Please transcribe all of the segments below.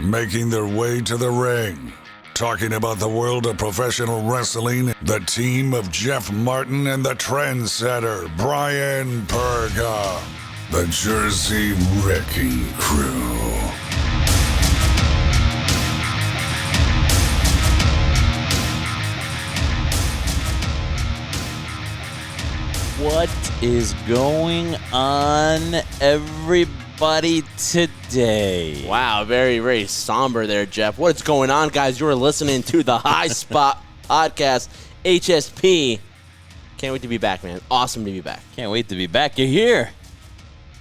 making their way to the ring. Talking about the world of professional wrestling, the team of Jeff Martin and the Trendsetter, Brian Perga. The Jersey Wrecking Crew. What is going on, everybody, today? Wow, very, very somber there, Jeff. What's going on, guys? You're listening to the HSP Podcast, HSP. Can't wait to be back, man. Awesome to be back. Can't wait to be back. You're here.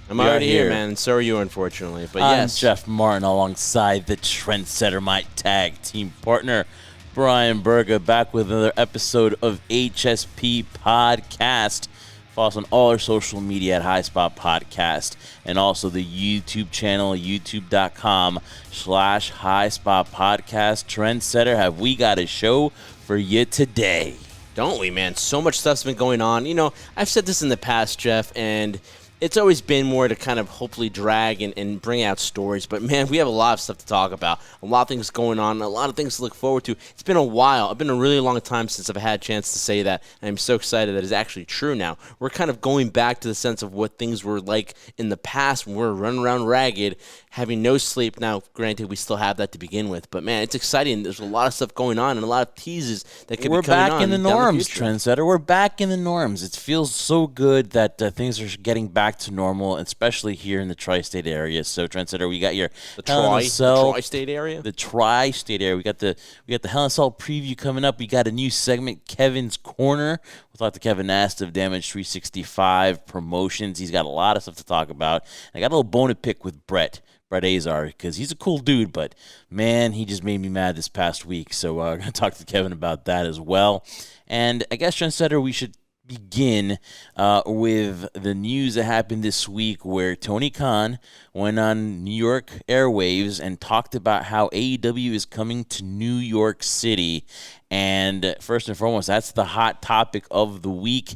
I'm already here, man, and so are you, unfortunately. But I'm yes. Jeff Martin alongside the Trendsetter, my tag team partner, Brian Berga, back with another episode of HSP Podcast. Follow us on all our social media at HSP Podcast, and also the YouTube channel, youtube.com/HSP Podcast. Trendsetter, have we got a show for you today? Don't we, man? So much stuff's been going on. You know, I've said this in the past, Jeff, and it's always been more to kind of hopefully drag and bring out stories. But, man, we have a lot of stuff to talk about, a lot of things going on, a lot of things to look forward to. It's been a while. It's been a really long time since I've had a chance to say that, and I'm so excited that it's actually true now. We're kind of going back to the sense of what things were like in the past when we were running around ragged, having no sleep. Now, granted, we still have that to begin with. But, man, it's exciting. There's a lot of stuff going on and a lot of teases that could be coming on. We're back in the norms, Trendsetter. We're back in the norms. It feels so good that things are getting back to normal, especially here in the tri-state area. So, Trendsetter, we got your the tri-state area. The tri-state area. We got the Hell in a Cell preview coming up. We got a new segment, Kevin's Korner. We'll talk to Kevin Nasta of Damage 365 Promotions. He's got a lot of stuff to talk about. And I got a little bone to pick with Brett Azar, because he's a cool dude, but man, he just made me mad this past week. So I'm going to talk to Kevin about that as well. And I guess, Trendsetter, we should begin with the news that happened this week, where Tony Khan went on New York airwaves and talked about how AEW is coming to New York City. And first and foremost, that's the hot topic of the week.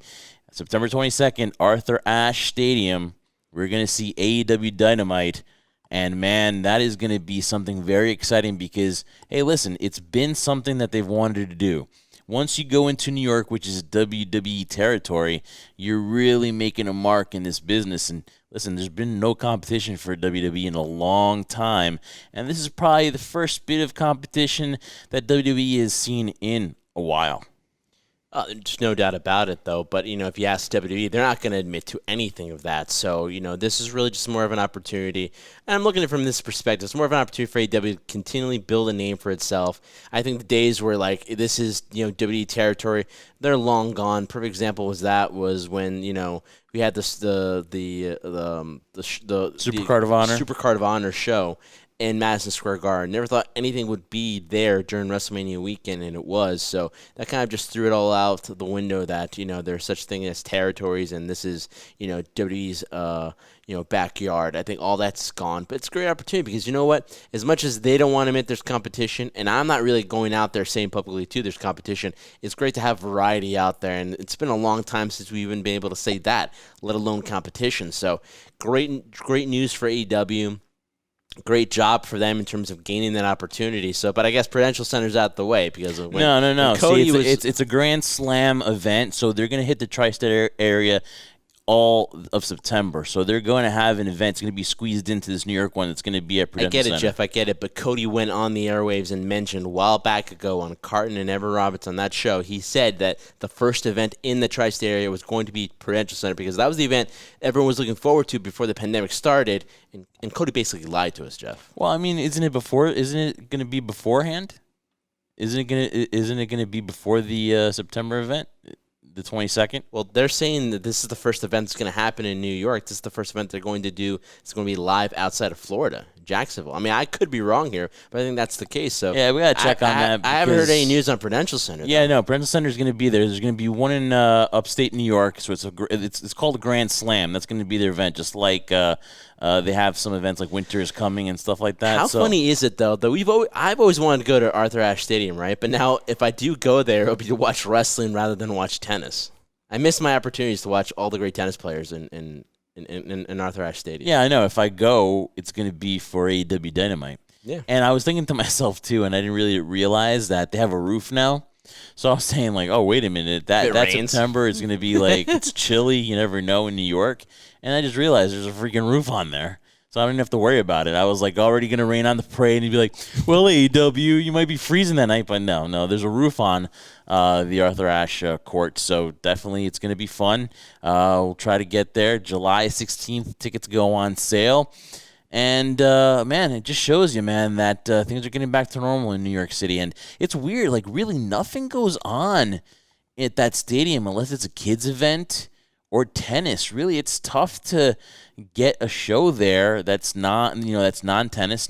September 22nd, Arthur Ashe Stadium. We're going to see AEW Dynamite. And, man, that is going to be something very exciting because, hey, listen, it's been something that they've wanted to do. Once you go into New York, which is WWE territory, you're really making a mark in this business. And, listen, there's been no competition for WWE in a long time. And this is probably the first bit of competition that WWE has seen in a while. There's no doubt about it, though. But, you know, if you ask WWE, they're not going to admit to anything of that. So, you know, this is really just more of an opportunity. And I'm looking at it from this perspective. It's more of an opportunity for AEW to continually build a name for itself. I think the days where, like, this is, you know, WWE territory, they're long gone. Perfect example was when, you know, we had this the Supercard of Honor show in Madison Square Garden. Never thought anything would be there during WrestleMania weekend, and it was. So that kind of just threw it all out the window that, you know, there's such thing as territories, and this is, you know, WWE's, backyard. I think all that's gone. But it's a great opportunity because, you know what? As much as they don't want to admit there's competition, and I'm not really going out there saying publicly, too, there's competition, it's great to have variety out there. And it's been a long time since we've even been able to say that, let alone competition. So great news for AEW. Great job for them in terms of gaining that opportunity. So, but I guess Prudential Center's out the way because of when Cody it's a Grand Slam event, so they're going to hit the tri-state area all of September. So they're going to have an event. It's going to be squeezed into this New York one that's going to be at Prudential Center. I get it, Jeff. I get it. But Cody went on the airwaves and mentioned a while back ago on Carton and Evan Roberts on that show, he said that the first event in the tri-state area was going to be Prudential Center because that was the event everyone was looking forward to before the pandemic started. And Cody basically lied to us, Jeff. Well, I mean, isn't it going to be beforehand? Isn't it going to be before the September event? The 22nd? Well, they're saying that this is the first event that's going to happen in New York. This is the first event they're going to do. It's going to be live outside of Florida, Jacksonville. I mean, I could be wrong here, but I think that's the case. So yeah, we got to check on that. I haven't heard any news on Prudential Center. Yeah, no, Prudential Center is going to be there. There's going to be one in upstate New York, so it's called a Grand Slam. That's going to be their event, just like they have some events like Winter is Coming and stuff like that. How funny is it, though, that I've always wanted to go to Arthur Ashe Stadium, right? But now if I do go there, it'll be to watch wrestling rather than watch tennis. I miss my opportunities to watch all the great tennis players in Arthur Ashe Stadium. Yeah, I know. If I go, it's going to be for AEW Dynamite. Yeah. And I was thinking to myself, too, and I didn't really realize that they have a roof now. So I was saying, like, oh, wait a minute. That September is going to be, like, it's chilly. You never know in New York. And I just realized there's a freaking roof on there. So I don't have to worry about it. I was, like, already going to rain on the parade. And he'd be like, well, AEW, you might be freezing that night. But no, there's a roof on the Arthur Ashe court. So definitely it's going to be fun. We'll try to get there. July 16th, tickets go on sale. And, man, it just shows you, man, that things are getting back to normal in New York City. And it's weird. Like, really nothing goes on at that stadium unless it's a kids event or tennis. Really, it's tough to get a show there that's not, that's non-tennis,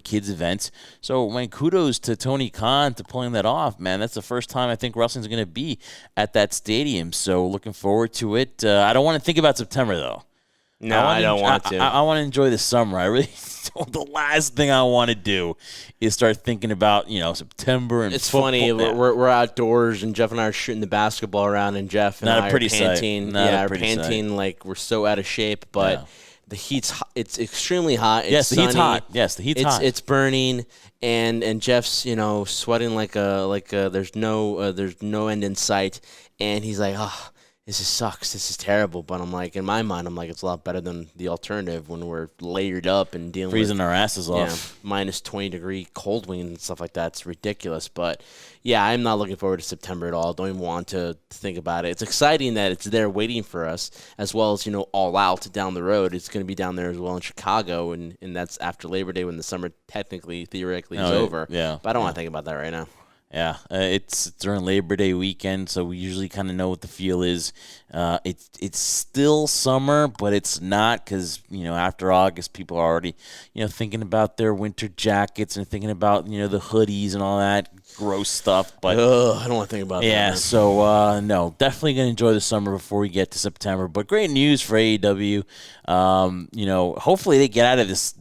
kids events. So, man, kudos to Tony Khan to pulling that off, man. That's the first time I think wrestling's going to be at that stadium. So, looking forward to it. I don't want to think about September, though. No, I don't want to. I want to enjoy the summer. I really the last thing I want to do is start thinking about, September and it's football. funny. We're outdoors, and Jeff and I are shooting the basketball around, and Jeff and I are panting. Our panting like we're so out of shape, but the heat's hot. It's extremely hot. It's the sunny. heat's hot. Yes, the heat's hot. It's burning, and Jeff's sweating like there's no end in sight, and he's like, oh, this sucks. This is terrible. But I'm like, in my mind, it's a lot better than the alternative when we're layered up and dealing freezing with our asses off. Minus 20-degree cold wind and stuff like that. It's ridiculous. But yeah, I'm not looking forward to September at all. Don't even want to think about it. It's exciting that it's there waiting for us, as well as All Out down the road. It's going to be down there as well in Chicago, and that's after Labor Day when the summer theoretically is over. Yeah, but I don't want to think about that right now. Yeah, it's during Labor Day weekend, so we usually kind of know what the feel is. It's still summer, but it's not because, after August, people are already, thinking about their winter jackets and thinking about, the hoodies and all that gross stuff. But I don't want to think about that. Yeah, so, no, definitely going to enjoy the summer before we get to September. But great news for AEW. Hopefully they get out of this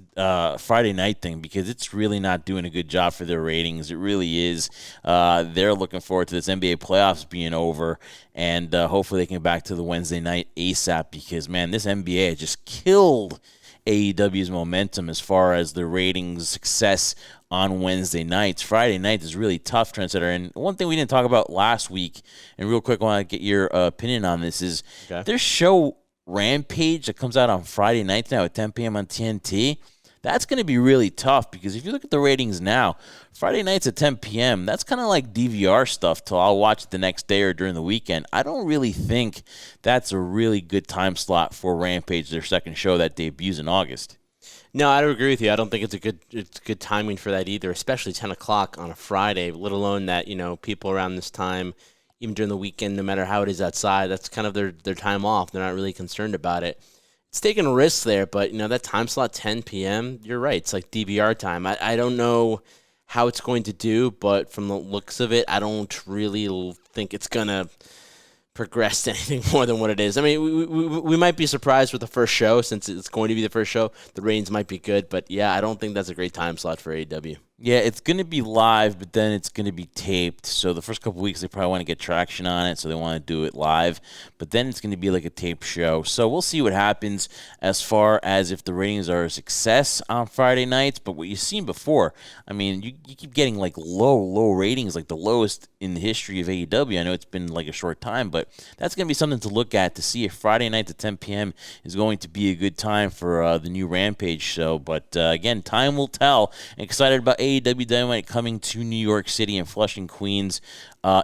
Friday night thing because it's really not doing a good job for their ratings. It really is. They're looking forward to this NBA playoffs being over, and hopefully they can get back to the Wednesday night ASAP because, man, this NBA just killed AEW's momentum as far as the ratings success on Wednesday nights. Friday night is really tough, Trendsetter. And one thing we didn't talk about last week, and real quick I want to get your opinion on this, is their show Rampage that comes out on Friday nights now at 10 p.m. on TNT. That's going to be really tough because if you look at the ratings now, Friday nights at 10 p.m., that's kind of like DVR stuff till I'll watch it the next day or during the weekend. I don't really think that's a really good time slot for Rampage, their second show that debuts in August. No, I don't agree with you. I don't think it's good timing for that either, especially 10 o'clock on a Friday, let alone that, people around this time, even during the weekend, no matter how it is outside, that's kind of their time off. They're not really concerned about it. It's taking a risk there, but, that time slot, 10 p.m., you're right. It's like DVR time. I don't know how it's going to do, but from the looks of it, I don't really think it's going to progress to anything more than what it is. I mean, we might be surprised with the first show since it's going to be the first show. The ratings might be good, but, yeah, I don't think that's a great time slot for AEW. Yeah, it's going to be live, but then it's going to be taped. So the first couple weeks, they probably want to get traction on it, so they want to do it live. But then it's going to be like a tape show. So we'll see what happens as far as if the ratings are a success on Friday nights. But what you've seen before, I mean, you keep getting like low ratings, like the lowest in the history of AEW. I know it's been like a short time, but that's going to be something to look at to see if Friday night at 10 p.m. is going to be a good time for the new Rampage show. But again, time will tell. I'm excited about AEW Dynamite coming to New York City and Flushing, Queens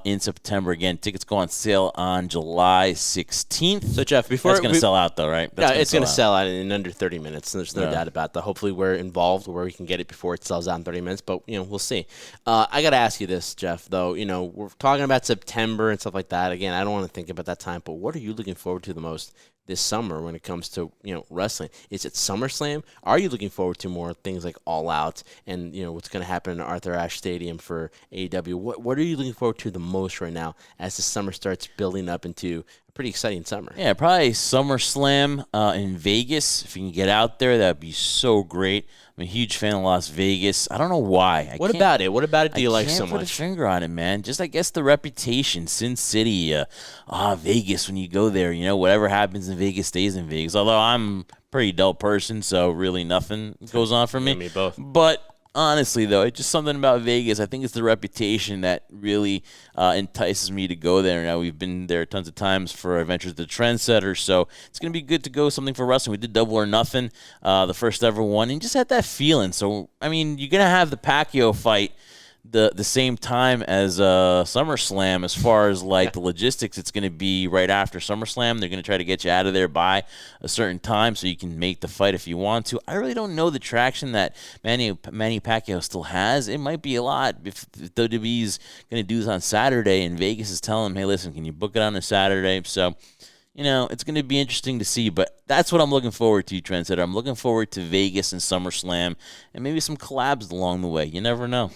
in September. Again, tickets go on sale on July 16th. So, Jeff, that's going to sell out, though, right? It's going to sell out in under 30 minutes. There's no doubt about that. Hopefully, we're involved where we can get it before it sells out in 30 minutes. But, we'll see. I got to ask you this, Jeff, though. We're talking about September and stuff like that. Again, I don't want to think about that time. But what are you looking forward to the most this summer when it comes to wrestling? Is it SummerSlam? Are you looking forward to more things like All Out and what's going to happen in Arthur Ashe Stadium for AEW? What are you looking forward to the most right now as the summer starts building up into a pretty exciting summer? Yeah, probably SummerSlam in Vegas. If you can get out there, that'd be so great. I'm a huge fan of Las Vegas. I don't know why. What about it? What about it do you like so much? I can't put a finger on it, man. Just, I guess, the reputation. Sin City, Vegas, when you go there, whatever happens in Vegas stays in Vegas. Although I'm a pretty dull person, so really nothing goes on for me. Me both. But honestly, though, it's just something about Vegas. I think it's the reputation that really entices me to go there. Now, we've been there tons of times for Adventures of the Trendsetter, so it's going to be good to go something for wrestling. We did Double or Nothing, the first ever one, and just had that feeling. So, I mean, you're going to have the Pacquiao fight the same time as SummerSlam. As far as like the logistics, it's going to be right after SummerSlam. They're going to try to get you out of there by a certain time so you can make the fight if you want to. I really don't know the traction that Manny Pacquiao still has. It might be a lot if WWE's going to do this on Saturday and Vegas is telling them, hey, listen, can you book it on a Saturday? So, it's going to be interesting to see, but that's what I'm looking forward to, Trendsetter. I'm looking forward to Vegas and SummerSlam and maybe some collabs along the way. You never know.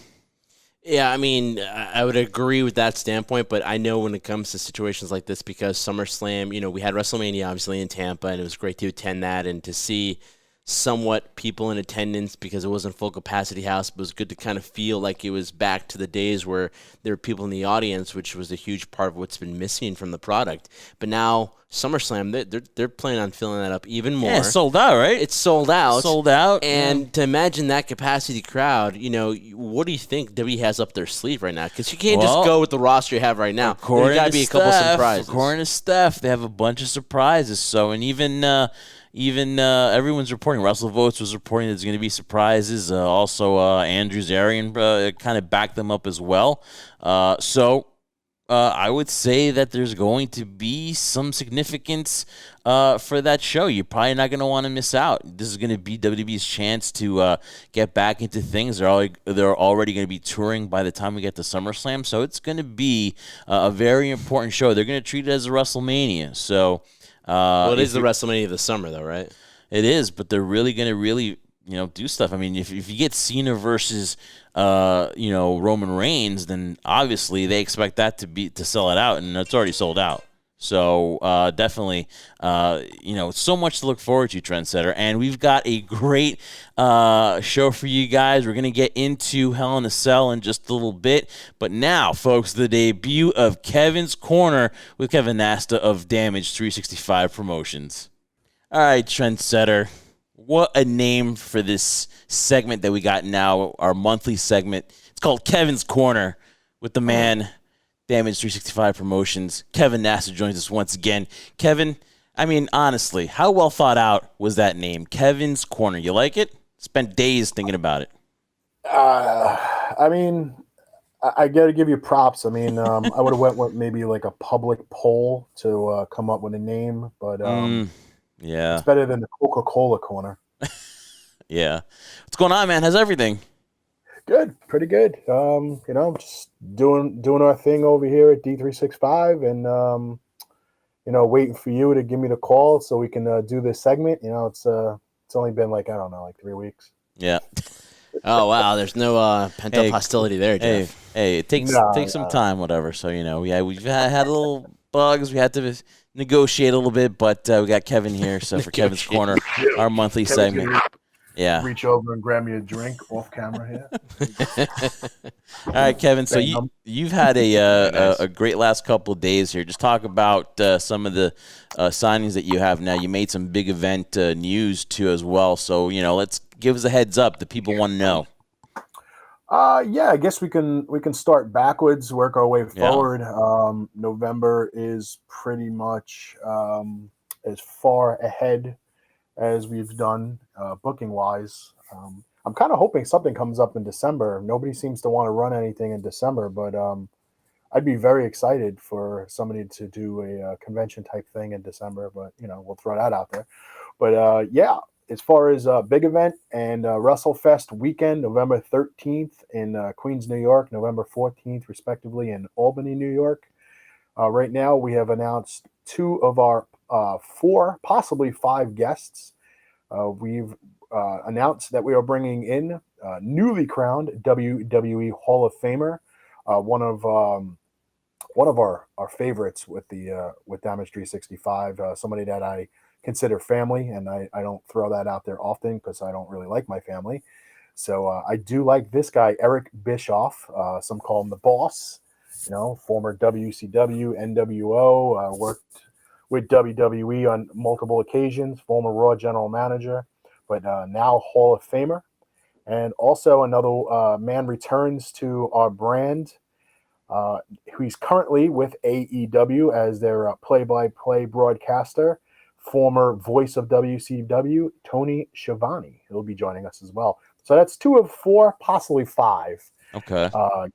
Yeah, I mean, I would agree with that standpoint, but I know when it comes to situations like this, because SummerSlam, we had WrestleMania obviously in Tampa, and it was great to attend that and to see somewhat people in attendance because it wasn't full capacity house, but it was good to kind of feel like it was back to the days where there were people in the audience, which was a huge part of what's been missing from the product. But now SummerSlam, they're planning on filling that up even more. Yeah, sold out, right? It's sold out. Sold out. And to imagine that capacity crowd, what do you think WWE has up their sleeve right now? Because you can't just go with the roster you have right now. There's got to be a couple surprises. According to Steph, they have a bunch of surprises. So, and even everyone's reporting. Russell Votes was reporting there's going to be surprises. Also, Andrew Zarian kind of backed them up as well. I would say that there's going to be some significance for that show. You're probably not going to want to miss out. This is going to be WWE's chance to get back into things. They're already going to be touring by the time we get to SummerSlam, so it's going to be a very important show. They're going to treat it as a WrestleMania. So, it is the WrestleMania of the summer, though, right? It is, but they're really going to do stuff. I mean, if you get Cena versus Roman Reigns, then obviously they expect that to sell it out, and it's already sold out. So definitely, so much to look forward to, Trendsetter. And we've got a great show for you guys. We're going to get into Hell in a Cell in just a little bit. But now, folks, the debut of Kevin's Corner with Kevin Nasta of Damage 365 Promotions. All right, Trendsetter. What a name for this segment that we got now, our monthly segment. It's called Kevin's Corner with the man, Damage 365 Promotions. Kevin Nasta joins us once again. Kevin, I mean, honestly, how well thought out was that name? Kevin's Corner. You like it? Spent days thinking about it. I mean, I got to give you props. I mean, I would have went with maybe like a public poll to come up with a name, but yeah, it's better than the Coca-Cola Corner. Yeah. What's going on, man? How's everything? Good, pretty good. Just doing our thing over here at D365, and waiting for you to give me the call so we can do this segment. It's only been like 3 weeks. Yeah. Oh wow, there's no pent up hostility there, Jeff. Hey, it takes some time, whatever. So we've had a little bugs. We had to negotiate a little bit, but we got Kevin here. So for Kevin's Corner, our monthly segment. Yeah. Reach over and grab me a drink off camera here. All right, Kevin. So you've had a great last couple of days here. Just talk about some of the signings that you have now. You made some big event news too as well. So let's give us a heads up. The people want to know. I guess we can start backwards, work our way forward. November is pretty much as far ahead as we've done booking wise. I'm kind of hoping something comes up in December. Nobody seems to want to run anything in December, but I'd be very excited for somebody to do a convention type thing in December, but we'll throw that out there. But as far as big event and WrestleFest weekend, November 13th in Queens, New York, November 14th, respectively, in Albany, New York. Right now, we have announced 2 of our 4, possibly 5 guests. We've announced that we are bringing in newly crowned WWE Hall of Famer, one of our favorites with Damage 365, somebody that I consider family, and I don't throw that out there often because I don't really like my family. So I do like this guy, Eric Bischoff. Some call him the Boss. Former WCW, NWO, worked with WWE on multiple occasions, former Raw general manager, but now Hall of Famer. And also another man returns to our brand. He's currently with AEW as their play-by-play broadcaster, former voice of WCW, Tony Schiavone. He'll be joining us as well. So that's 2 of 4, possibly 5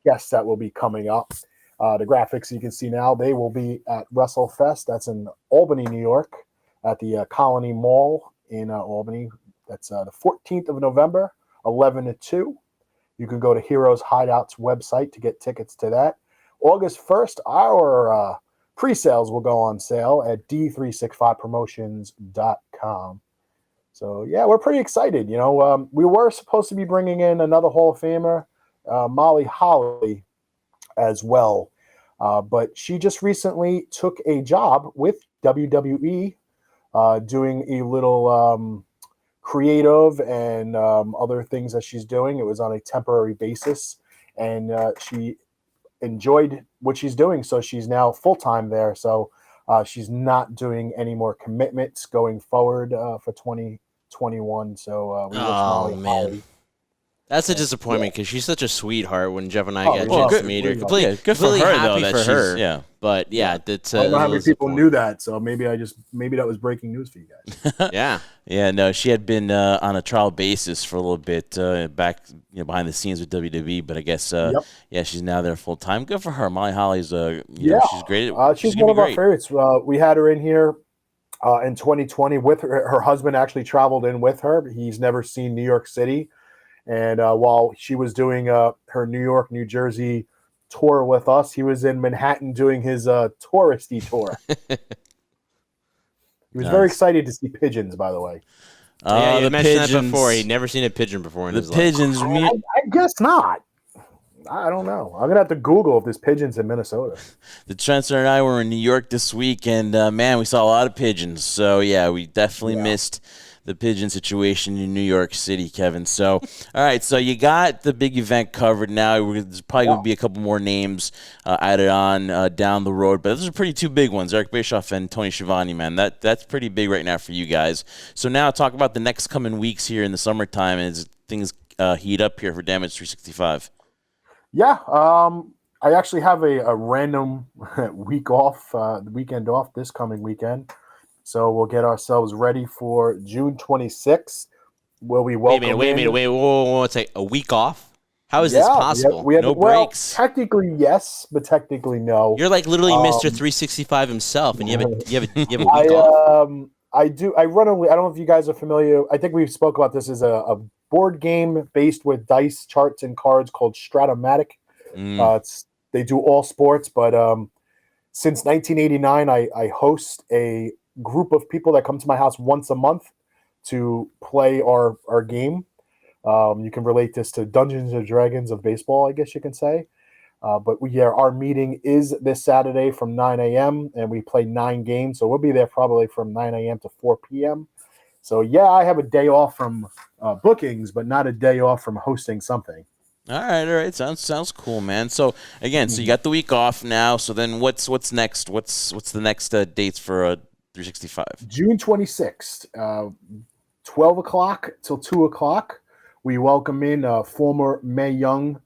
guests that will be coming up. The graphics you can see now, they will be at WrestleFest. That's in Albany, New York, at the Colony Mall in Albany. That's the 14th of November, 11 to 2. You can go to Heroes Hideout's website to get tickets to that. August 1st, our pre-sales will go on sale at d365promotions.com. So, yeah, we're pretty excited. You know, we were supposed to be bringing in another Hall of Famer, Molly Holly, as well. But she just recently took a job with WWE doing a little creative and other things that she's doing. It was on a temporary basis, and she enjoyed what she's doing, so she's now full-time there. So she's not doing any more commitments going forward for 2021. So we wish Molly Holly. That's a disappointment because she's such a sweetheart. When Jeff and I got a chance to meet her, good for her though. That she's, her. But that's I don't know how many people knew that, so maybe that was breaking news for you guys. Yeah. No, she had been on a trial basis for a little bit back, behind the scenes with WWE, but I guess she's now there full time. Good for her. Molly Holly's she's great. She's one of our favorites. We had her in here in 2020 with her husband. Actually traveled in with her. He's never seen New York City. And while she was doing her New York, New Jersey tour with us, he was in Manhattan doing his touristy tour. He was very excited to see pigeons, by the way. You mentioned that before. He'd never seen a pigeon before in his life. Pigeons. I guess not. I don't know. I'm going to have to Google if there's pigeons in Minnesota. The Trendsetter and I were in New York this week, and, man, we saw a lot of pigeons. So, yeah, we definitely missed the pigeon situation in New York City, Kevin. So, all right, so you got the big event covered now. There's probably going to be a couple more names added on down the road, but those are pretty 2 big ones, Eric Bischoff and Tony Schiavone, man. That's pretty big right now for you guys. So now talk about the next coming weeks here in the summertime as things heat up here for Damage 365. Yeah, I actually have a random week off, the weekend off this coming weekend. So we'll get ourselves ready for June 26th. Will we welcome? Wait a minute. Whoa, it's like a week off. How is this possible? No breaks. Technically yes, but technically no. You're like literally Mr. 365 himself, and you have a week off. I do. I run. I don't know if you guys are familiar. I think we spoke about this as a board game based with dice, charts, and cards called Stratomatic. They do all sports, but since 1989, I host a group of people that come to my house once a month to play our game. You can relate this to Dungeons and Dragons of baseball, I guess you can say. But our meeting is this Saturday from 9 a.m. and we play 9 games. So we'll be there probably from 9 a.m. to 4 p.m. So I have a day off from bookings, but not a day off from hosting something. All right. Sounds cool, man. So again, so you got the week off now. So then what's next? What's the next dates for 365? June 26th, 12 o'clock till 2 o'clock. We welcome in former Mae Young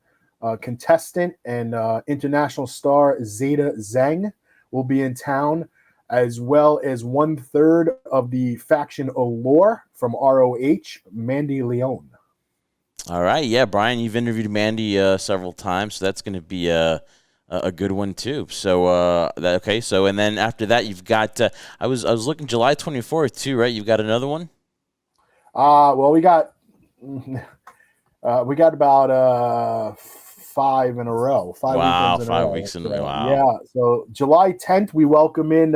contestant and international star Zeta Zhang will be in town, as well as 1/3 of the faction Allure from ROH, Mandy Leone. All right. Yeah, Brian, you've interviewed Mandy several times, so that's going to be a good one too. So So and then after that, you've got I was looking July 24th too, right? You've got another one. Well, we got about 5 in a row. 5 weeks in a row. Wow. Yeah. So July 10th, we welcome in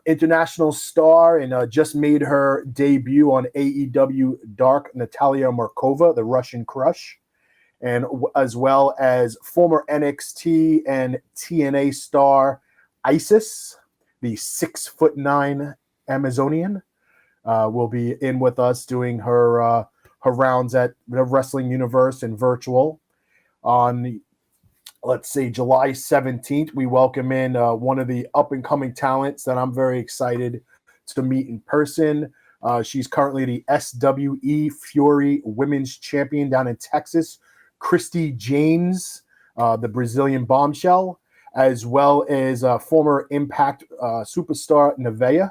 international star and just made her debut on AEW Dark, Natalia Markova, the Russian Crush. And as well as former NXT and TNA star Isis, the 6'9" Amazonian, will be in with us doing her rounds at the Wrestling Universe and virtual. On, let's see, July 17th, we welcome in one of the up-and-coming talents that I'm very excited to meet in person. She's currently the SWE Fury Women's Champion down in Texas. Christy James, the Brazilian bombshell, as well as former Impact superstar Nevaeh.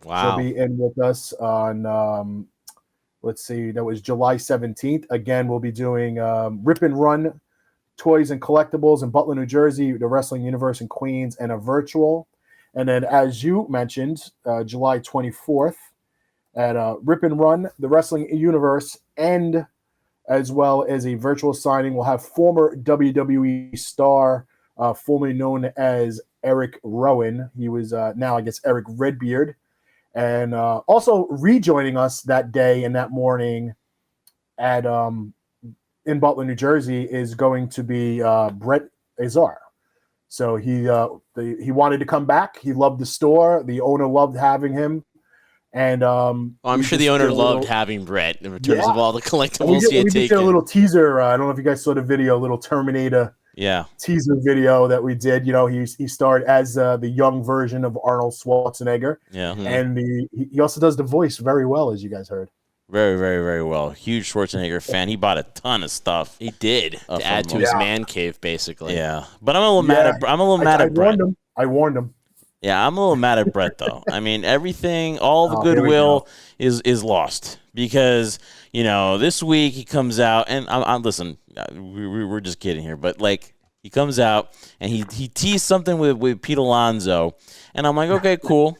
Wow. She'll be in with us on, let's see, that was July 17th. Again, we'll be doing Rip and Run Toys and Collectibles in Butler, New Jersey, the Wrestling Universe in Queens, and a virtual. And then, as you mentioned, July 24th at Rip and Run, the Wrestling Universe, and as well as a virtual signing, we'll have former WWE star, formerly known as Eric Rowan. He was now, I guess, Eric Redbeard. And also rejoining us that day and that morning at in Butler, New Jersey, is going to be Brett Azar. So he wanted to come back. He loved the store. The owner loved having him. And I'm sure the owner loved having Brett in terms of all the collectibles he had we taken. did a little teaser. I don't know if you guys saw the video, a little Terminator teaser video that we did. You know, he starred as the young version of Arnold Schwarzenegger. Yeah. And he also does the voice very well, as you guys heard. Very, very, very well. Huge Schwarzenegger fan. He bought a ton of stuff. He did to add to his man cave, basically. Yeah, but I'm a little mad at Brett. I warned him. Yeah, I'm a little mad at Brett though. I mean, everything, all the goodwill is lost because this week he comes out and I'm listen. We're just kidding here, but like he comes out and he teased something with Pete Alonso, and I'm like, okay, cool.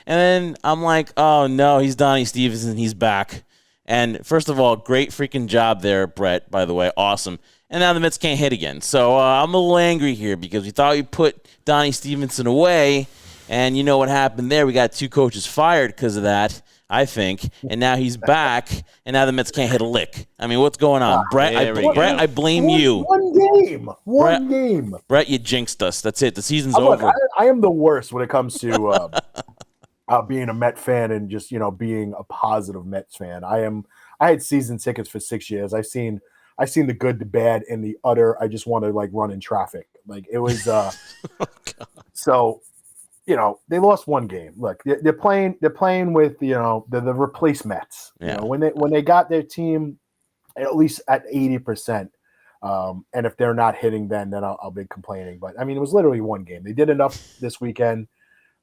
And then I'm like, oh no, he's Donnie Stevenson, he's back. And first of all, great freaking job there, Brett, by the way, awesome. And now the Mets can't hit again. So I'm a little angry here because we thought we put Donnie Stevenson away, and you know what happened there? We got 2 coaches fired because of that, I think. And now he's back, and now the Mets can't hit a lick. I mean, what's going on? Brett, I blame you. One game. Brett, you jinxed us. That's it. The season's over. I am the worst when it comes to being a Met fan and just, being a positive Mets fan. I had season tickets for 6 years. I've seen the good, the bad, and the utter. I just want to run in traffic. Like it was. So, they lost one game. Look, they're playing with the replaced Mets. Yeah. When they got their team at least at 80%, and if they're not hitting, then I'll be complaining. But I mean, it was literally one game. They did enough this weekend,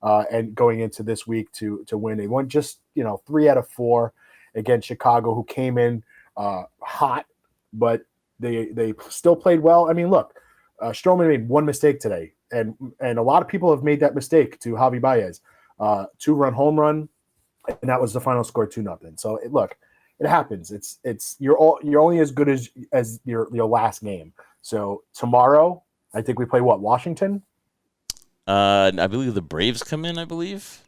and going into this week to win. They won just 3 out of 4 against Chicago, who came in hot. But they still played well. I mean, look, Stroman made one mistake today, and a lot of people have made that mistake to Javi Baez. 2-run home run, and that was the final score, 2-0. So it happens. It's you're only as good as your last game. So tomorrow, I think we play Washington. I believe the Braves come in. I believe,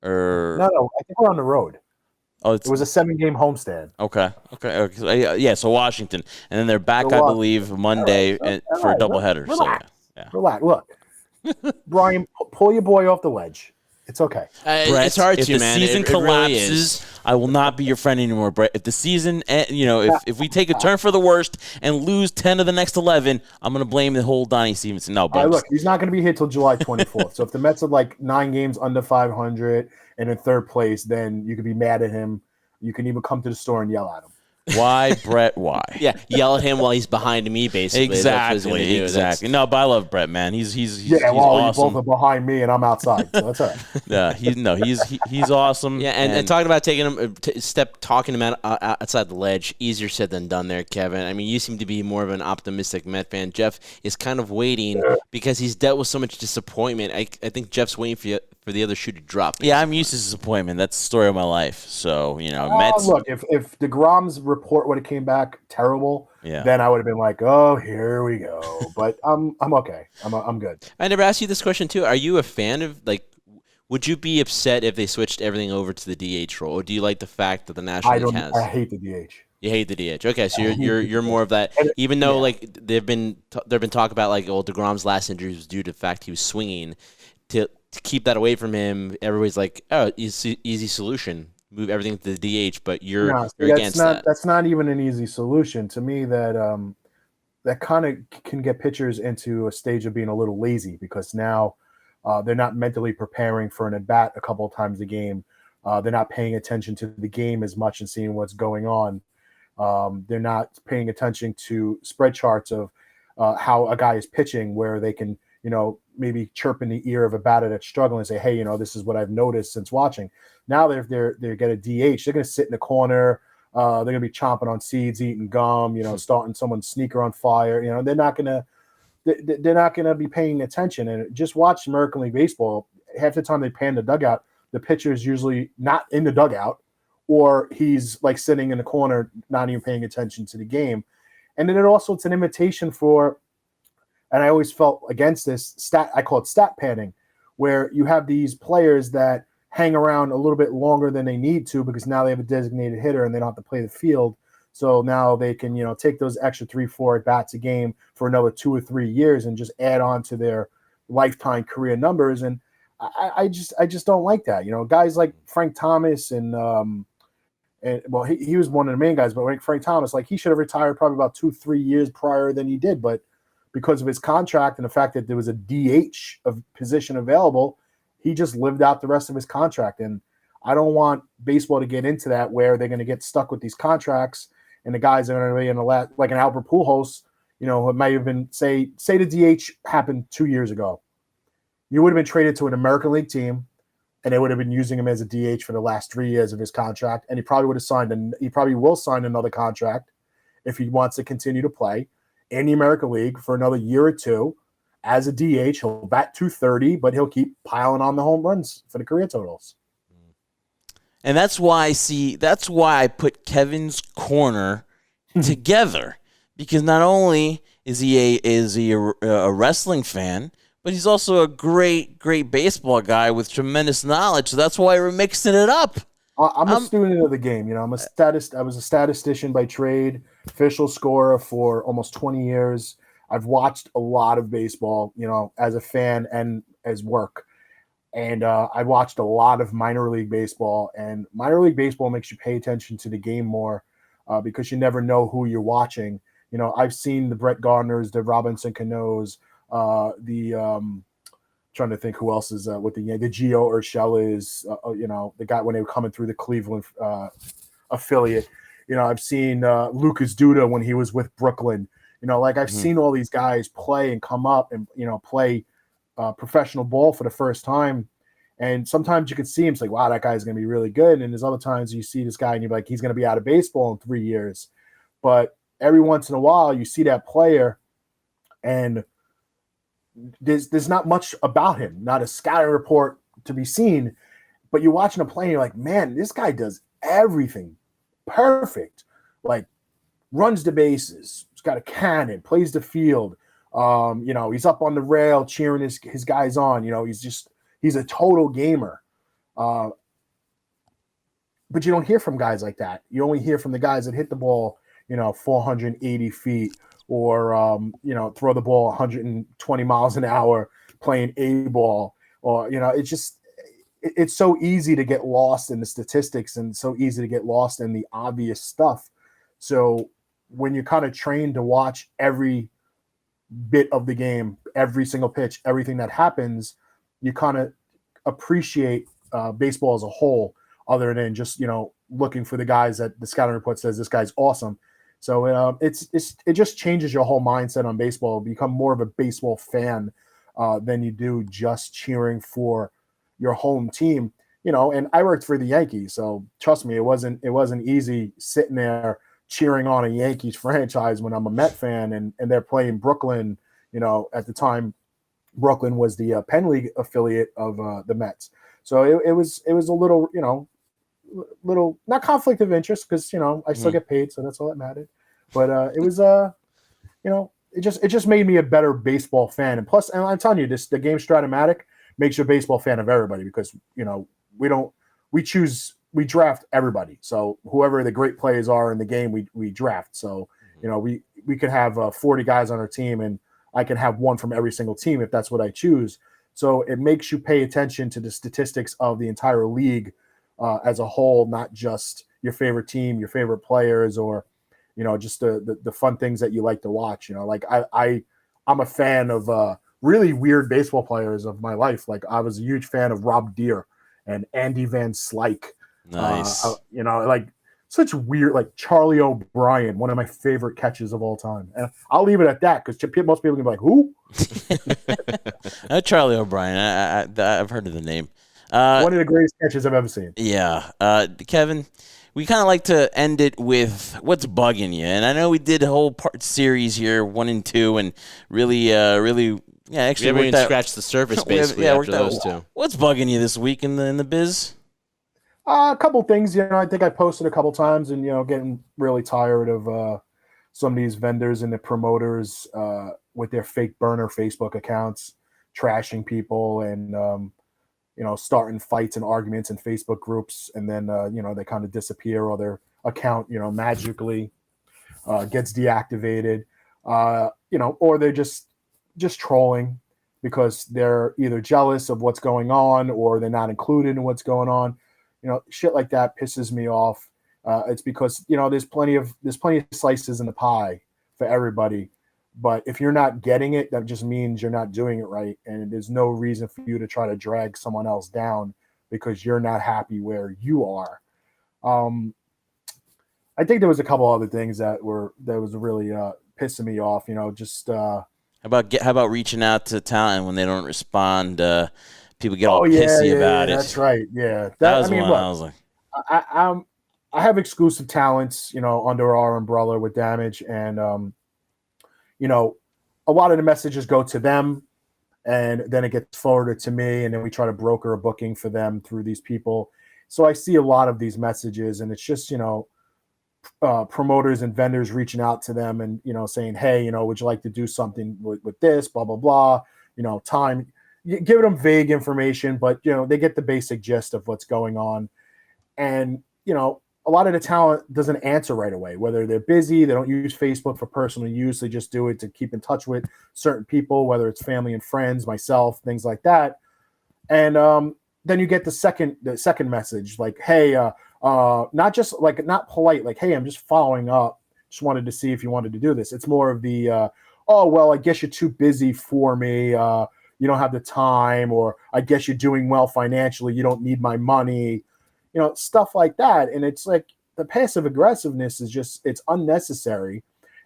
or no, I think we're on the road. Oh, it was a 7-game homestand. Okay. Yeah, so Washington. And then they're back, I believe, Monday for a doubleheader. Relax. So, yeah. Relax. Look, Brian, pull your boy off the ledge. It's okay. Brett, it's hard if to, the man. season it really collapses, is. I will not be your friend anymore, Brett. If the season, if we take a turn for the worst and lose 10 of the next 11, I'm going to blame the whole Donnie Stevenson. No, but look, he's not going to be here till July 24th. So if the Mets are 9 games under 500 and in third place, then you could be mad at him. You can even come to the store and yell at him. Why, Brett? Why? Yeah, yell at him while he's behind me, basically. Exactly. No, but I love Brett, man. He's well, awesome. You both are behind me, and I'm outside, so that's all right. Yeah, he's awesome. Yeah, and talking about taking him talking him outside the ledge, easier said than done there, Kevin. I mean, you seem to be more of an optimistic Met fan. Jeff is kind of waiting because he's dealt with so much disappointment. I think Jeff's waiting for the other shoe to drop. Yeah, I'm used to disappointment. That's the story of my life. So, Mets. Look, if DeGrom's report would have came back terrible, then I would have been like, oh, here we go. But I'm okay. I'm good. I never asked you this question, too. Are you a fan of, would you be upset if they switched everything over to the DH role? Or do you like the fact that the National League has? I hate the DH. You hate the DH. Okay, so you're more of that. Even though, there've been talk about, DeGrom's last injury was due to the fact he was swinging. To keep that away from him, everybody's like, oh, easy solution. Move everything to the DH, but you're against that. That's not even an easy solution. To me, that kind of can get pitchers into a stage of being a little lazy because now they're not mentally preparing for an at-bat a couple of times a game. They're not paying attention to the game as much and seeing what's going on. They're not paying attention to spread charts of how a guy is pitching, where they can, maybe chirp in the ear of a batter that's struggling and say, hey, this is what I've noticed since watching. Now they're get a DH. They're going to sit in the corner. They're going to be chomping on seeds, eating gum, starting someone's sneaker on fire. They're not going to be paying attention. And just watch American League Baseball. Half the time they pan the dugout, the pitcher is usually not in the dugout, or he's like sitting in the corner, not even paying attention to the game. And then it's an invitation for, and I always felt against this I call it stat padding, where you have these players that hang around a little bit longer than they need to because now they have a designated hitter and they don't have to play the field. So now they can, take those extra 3-4 at-bats a game for another 2 or 3 years and just add on to their lifetime career numbers. And I just don't like that. Guys like Frank Thomas and he was one of the main guys, but like Frank Thomas, like he should have retired probably about 2-3 years prior than he did. But because of his contract and the fact that there was a DH of position available, he just lived out the rest of his contract. And I don't want baseball to get into that where they're going to get stuck with these contracts and the guys are going to be in like an Albert Pujols, it might have been, say the DH happened 2 years ago. You would have been traded to an American League team and they would have been using him as a DH for the last 3 years of his contract. And he probably would have he probably will sign another contract if he wants to continue to play in the American League for another year or two as a DH. He'll bat 230, but he'll keep piling on the home runs for the career totals. And that's why I put Kevin's Corner together, because not only is he a wrestling fan, but he's also a great baseball guy with tremendous knowledge. So that's why we're mixing it up. I'm a student of the game. I was a statistician by trade, official scorer for almost 20 years. I've watched a lot of baseball, as a fan and as work. And I watched a lot of minor league baseball, and minor league baseball makes you pay attention to the game more because you never know who you're watching. I've seen the Brett Gardners, the Robinson Canoes, trying to think who else is with the Gio Urshela the guy when they were coming through the Cleveland affiliate. I've seen Lucas Duda when he was with Brooklyn. I've seen all these guys play and come up and play professional ball for the first time. And sometimes you can see him, it's like, wow, that guy's going to be really good. And there's other times you see this guy and you're like, he's going to be out of baseball in 3 years. But every once in a while you see that player and there's not much about him, not a scouting report to be seen, but you're watching him play and you're like, man, this guy does everything perfect. Like runs the bases, he's got a cannon, plays the field. He's up on the rail cheering his guys on. He's a total gamer. But you don't hear from guys like that. You only hear from the guys that hit the ball, 480 feet or, throw the ball 120 miles an hour playing A ball or, it's so easy to get lost in the statistics and so easy to get lost in the obvious stuff. So when you're kind of trained to watch every bit of the game, every single pitch, everything that happens, you kind of appreciate baseball as a whole, other than just looking for the guys that the scouting report says this guy's awesome. So it just changes your whole mindset on baseball. You become more of a baseball fan than you do just cheering for your home team. And I worked for the Yankees, so trust me, it wasn't easy sitting there cheering on a Yankees franchise when I'm a Met fan and they're playing Brooklyn. At the time, Brooklyn was the Penn League affiliate of the Mets. So it was a little, little not conflict of interest because I still get paid, so that's all that mattered. But it was it just made me a better baseball fan. And plus, and I'm telling you, the game Stratomatic makes you a baseball fan of everybody because we draft everybody. So whoever the great players are in the game, we draft. So, we could have 40 guys on our team and I can have one from every single team if that's what I choose. So it makes you pay attention to the statistics of the entire league as a whole, not just your favorite team, your favorite players, or, just the fun things that you like to watch. I'm a fan of really weird baseball players of my life. Like I was a huge fan of Rob Deere and Andy Van Slyke. Nice. Like such weird, like Charlie O'Brien, one of my favorite catches of all time. And I'll leave it at that because most people can be like, who? Charlie O'Brien. I've heard of the name. One of the greatest catches I've ever seen. Yeah. Kevin, we kind of like to end it with what's bugging you. And I know we did a whole part series here, 1 and 2, and really, actually, we haven't even scratched the surface basically after those two. What's bugging you this week in the biz? A couple things, I think I posted a couple times, and getting really tired of some of these vendors and the promoters with their fake burner Facebook accounts, trashing people and starting fights and arguments in Facebook groups, and then they kind of disappear, or their account magically gets deactivated, or they're just trolling because they're either jealous of what's going on or they're not included in what's going on. Shit like that pisses me off. It's because there's plenty of slices in the pie for everybody, but if you're not getting it, that just means you're not doing it right, and there's no reason for you to try to drag someone else down because you're not happy where you are. I think there was a couple other things that was really pissing me off. How about reaching out to talent when they don't respond? People get all pissy about it. That's right. Yeah, that was one. I was like, I have exclusive talents, under our umbrella with Damage, and a lot of the messages go to them, and then it gets forwarded to me, and then we try to broker a booking for them through these people. So I see a lot of these messages, and it's just promoters and vendors reaching out to them and saying, hey, would you like to do something with this, blah blah blah, time. Give them vague information, but they get the basic gist of what's going on. And a lot of the talent doesn't answer right away, whether they're busy, they don't use Facebook for personal use, they just do it to keep in touch with certain people, whether it's family and friends, myself, things like that. And then you get the second message, like, hey, not polite, like, hey, I'm just following up, just wanted to see if you wanted to do this. It's more of the oh, well, I guess you're too busy for me, you don't have the time, or I guess you're doing well financially, you don't need my money, stuff like that. And it's like the passive aggressiveness is just, it's unnecessary.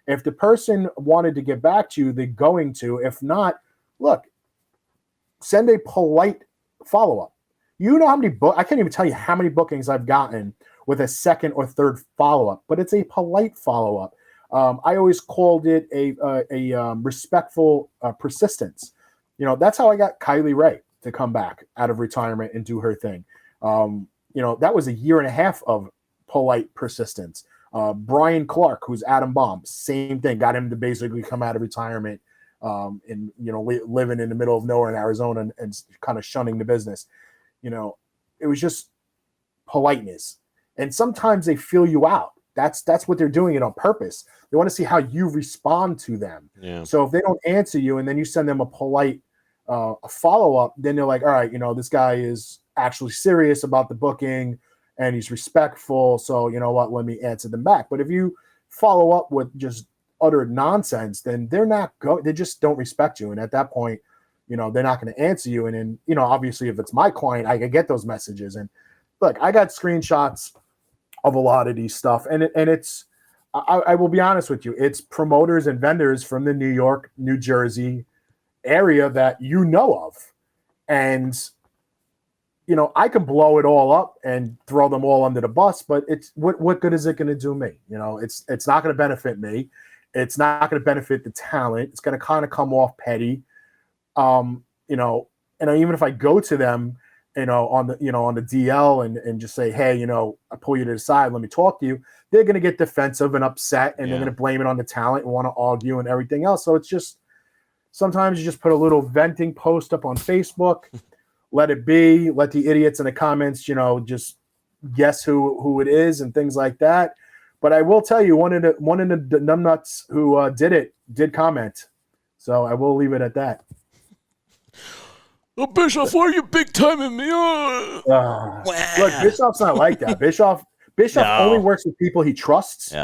If the person wanted to get back to you, they're going to. If not, look, send a polite follow-up. How many I can't even tell you how many bookings I've gotten with a second or third follow-up, but it's a polite follow-up. I always called it a respectful persistence. That's how I got Kylie Ray to come back out of retirement and do her thing. That was a year and a half of polite persistence. Brian Clark, who's Adam Bomb, same thing, got him to basically come out of retirement and living in the middle of nowhere in Arizona and kind of shunning the business. It was just politeness. And sometimes they feel you out. That's what they're doing it on purpose. They want to see how you respond to them. Yeah. So if they don't answer you and then you send them a polite follow-up, then they're like, all right, this guy is actually serious about the booking and he's respectful. So you know what, let me answer them back. But if you follow up with just utter nonsense, then they just don't respect you. And at that point, they're not going to answer you. And then, obviously if it's my client, I can get those messages. And look, I got screenshots of a lot of these stuff. And it's, I will be honest with you, it's promoters and vendors from the New York, New Jersey area that of. And, I can blow it all up and throw them all under the bus, but it's what good is it going to do me? It's not going to benefit me. It's not going to benefit the talent. It's going to kind of come off petty. And even if I go to them, on the DL and just say, hey, I pull you to the side, let me talk to you, they're going to get defensive and upset, and they're going to blame it on the talent and want to argue and everything else. So it's just, sometimes you just put a little venting post up on Facebook, let it be, let the idiots in the comments, just guess who it is and things like that. But I will tell you, one of the numbnuts who did comment. So I will leave it at that. Oh, Bischoff, why are you big timing me? Look, Bischoff's not like that. Bischoff only works with people he trusts,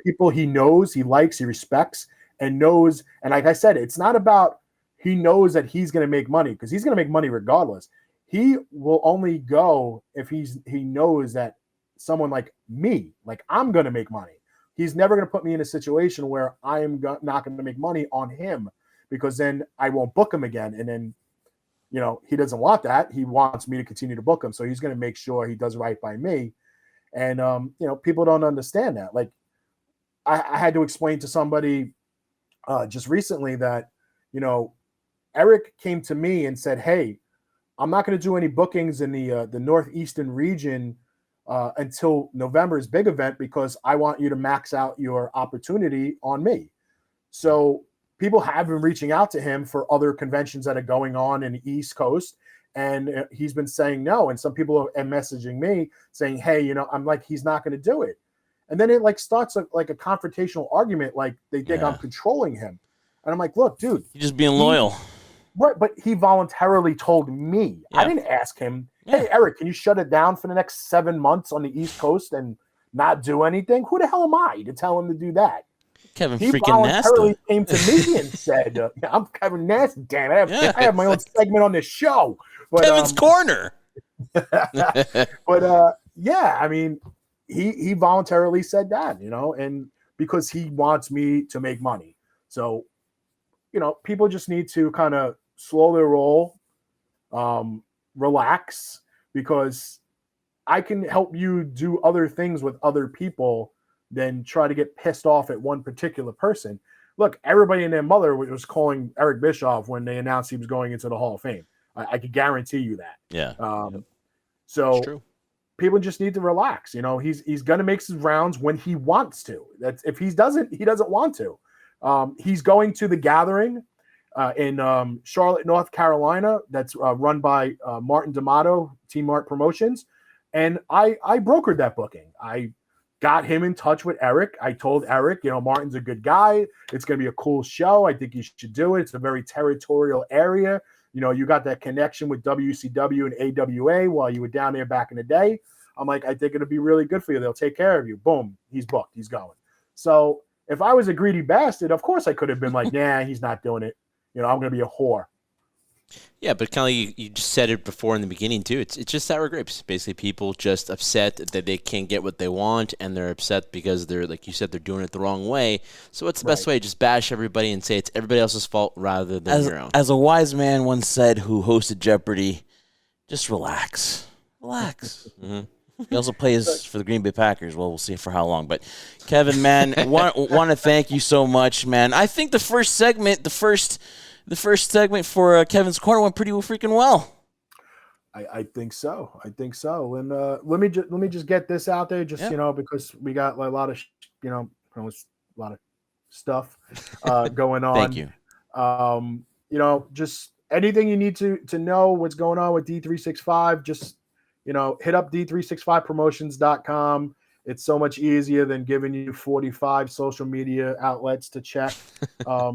people he knows, he likes, he respects, and knows. And like I said, it's not about he knows that he's going to make money, because he's going to make money regardless. He will only go if he knows that someone like me, like I'm going to make money. He's never going to put me in a situation where I am not going to make money on him, because then I won't book him again. And then, he doesn't want that. He wants me to continue to book him. So he's going to make sure he does right by me. And, people don't understand that. Like, I had to explain to somebody just recently that, Eric came to me and said, hey, I'm not going to do any bookings in the Northeastern region until November's big event, because I want you to max out your opportunity on me. So people have been reaching out to him for other conventions that are going on in the East Coast, and he's been saying no. And some people are messaging me saying, hey, I'm like, he's not going to do it. And then it like starts like a confrontational argument, like they think I'm controlling him. And I'm like, look, dude, you're just being loyal. Right, but he voluntarily told me. Yeah. I didn't ask him, hey, Eric, can you shut it down for the next 7 months on the East Coast and not do anything? Who the hell am I to tell him to do that? Kevin he freaking voluntarily Nasta came to me and said, I'm Kevin Nasta, damn it. I have my own segment on this show. But, Kevin's Corner. But, I mean, he voluntarily said that, and because he wants me to make money. So, people just need to kind of slow their roll, relax, because I can help you do other things with other people than try to get pissed off at one particular person. Look, everybody and their mother was calling Eric Bischoff when they announced he was going into the Hall of Fame. I could guarantee you that. Yeah. So people just need to relax. He's going to make his rounds when he wants to. That's if he doesn't want to. He's going to the Gathering in Charlotte, North Carolina. That's run by Martin D'Amato, Team Mart Promotions. And I brokered that booking. I got him in touch with Eric. I told Eric, Martin's a good guy. It's going to be a cool show. I think you should do it. It's a very territorial area. You got that connection with WCW and AWA while you were down there back in the day. I'm like, I think it'll be really good for you. They'll take care of you. Boom. He's booked. He's going. So if I was a greedy bastard, of course I could have been like, nah, he's not doing it. I'm going to be a whore. Yeah, but kind of you just said it before in the beginning, too. It's just sour grapes. Basically, people just upset that they can't get what they want, and they're upset because they're, like you said, they're doing it the wrong way. So what's the best way? Just bash everybody and say it's everybody else's fault rather than your own. As a wise man once said who hosted Jeopardy, just relax. Relax. Mm-hmm. He also plays for the Green Bay Packers. Well, we'll see for how long. But, Kevin, man, want to thank you so much, man. I think the first segment for Kevin's Corner went pretty freaking well. I think so. And let me just get this out there, just because we got a lot of a lot of stuff going on. Thank you. Just anything you need to know what's going on with D365. Just hit up D365promotions.com. It's so much easier than giving you 45 social media outlets to check.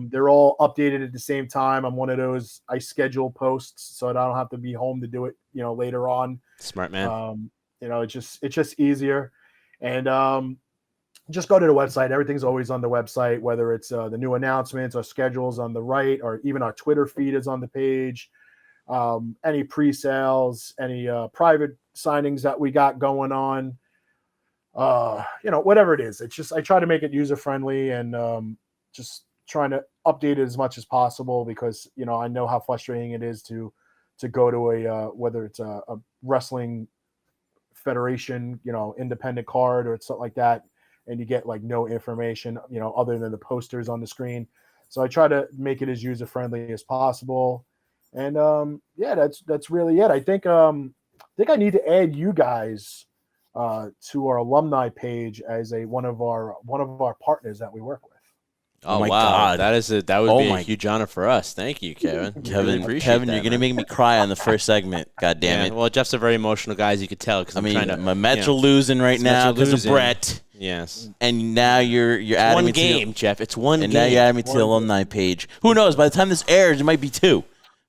They're all updated at the same time. I'm one of those, I schedule posts so that I don't have to be home to do it, later on. Smart man. It's just easier. And just go to the website. Everything's always on the website, whether it's the new announcements or schedules on the right, or even our Twitter feed is on the page. Any pre-sales, any private signings that we got going on, whatever it is. It's just, I try to make it user-friendly and just trying to update it as much as possible, because, I know how frustrating it is to go to whether it's a wrestling federation, independent card or something like that, and you get like no information, other than the posters on the screen. So I try to make it as user-friendly as possible. And that's really it. I think I need to add you guys to our alumni page as one of our partners that we work with. Oh my wow, God. that would be a huge honor for us. Thank you, Kevin. Kevin, Really you're that, gonna make me cry on the first segment. God damn it! Well, Jeff's a very emotional guy, as you could tell. Because my Mets are losing right now because of Brett. Yes. And now you're adding one me game, Jeff. It's one game. And now you're adding me to the alumni page. Who knows? By the time this airs, it might be 2.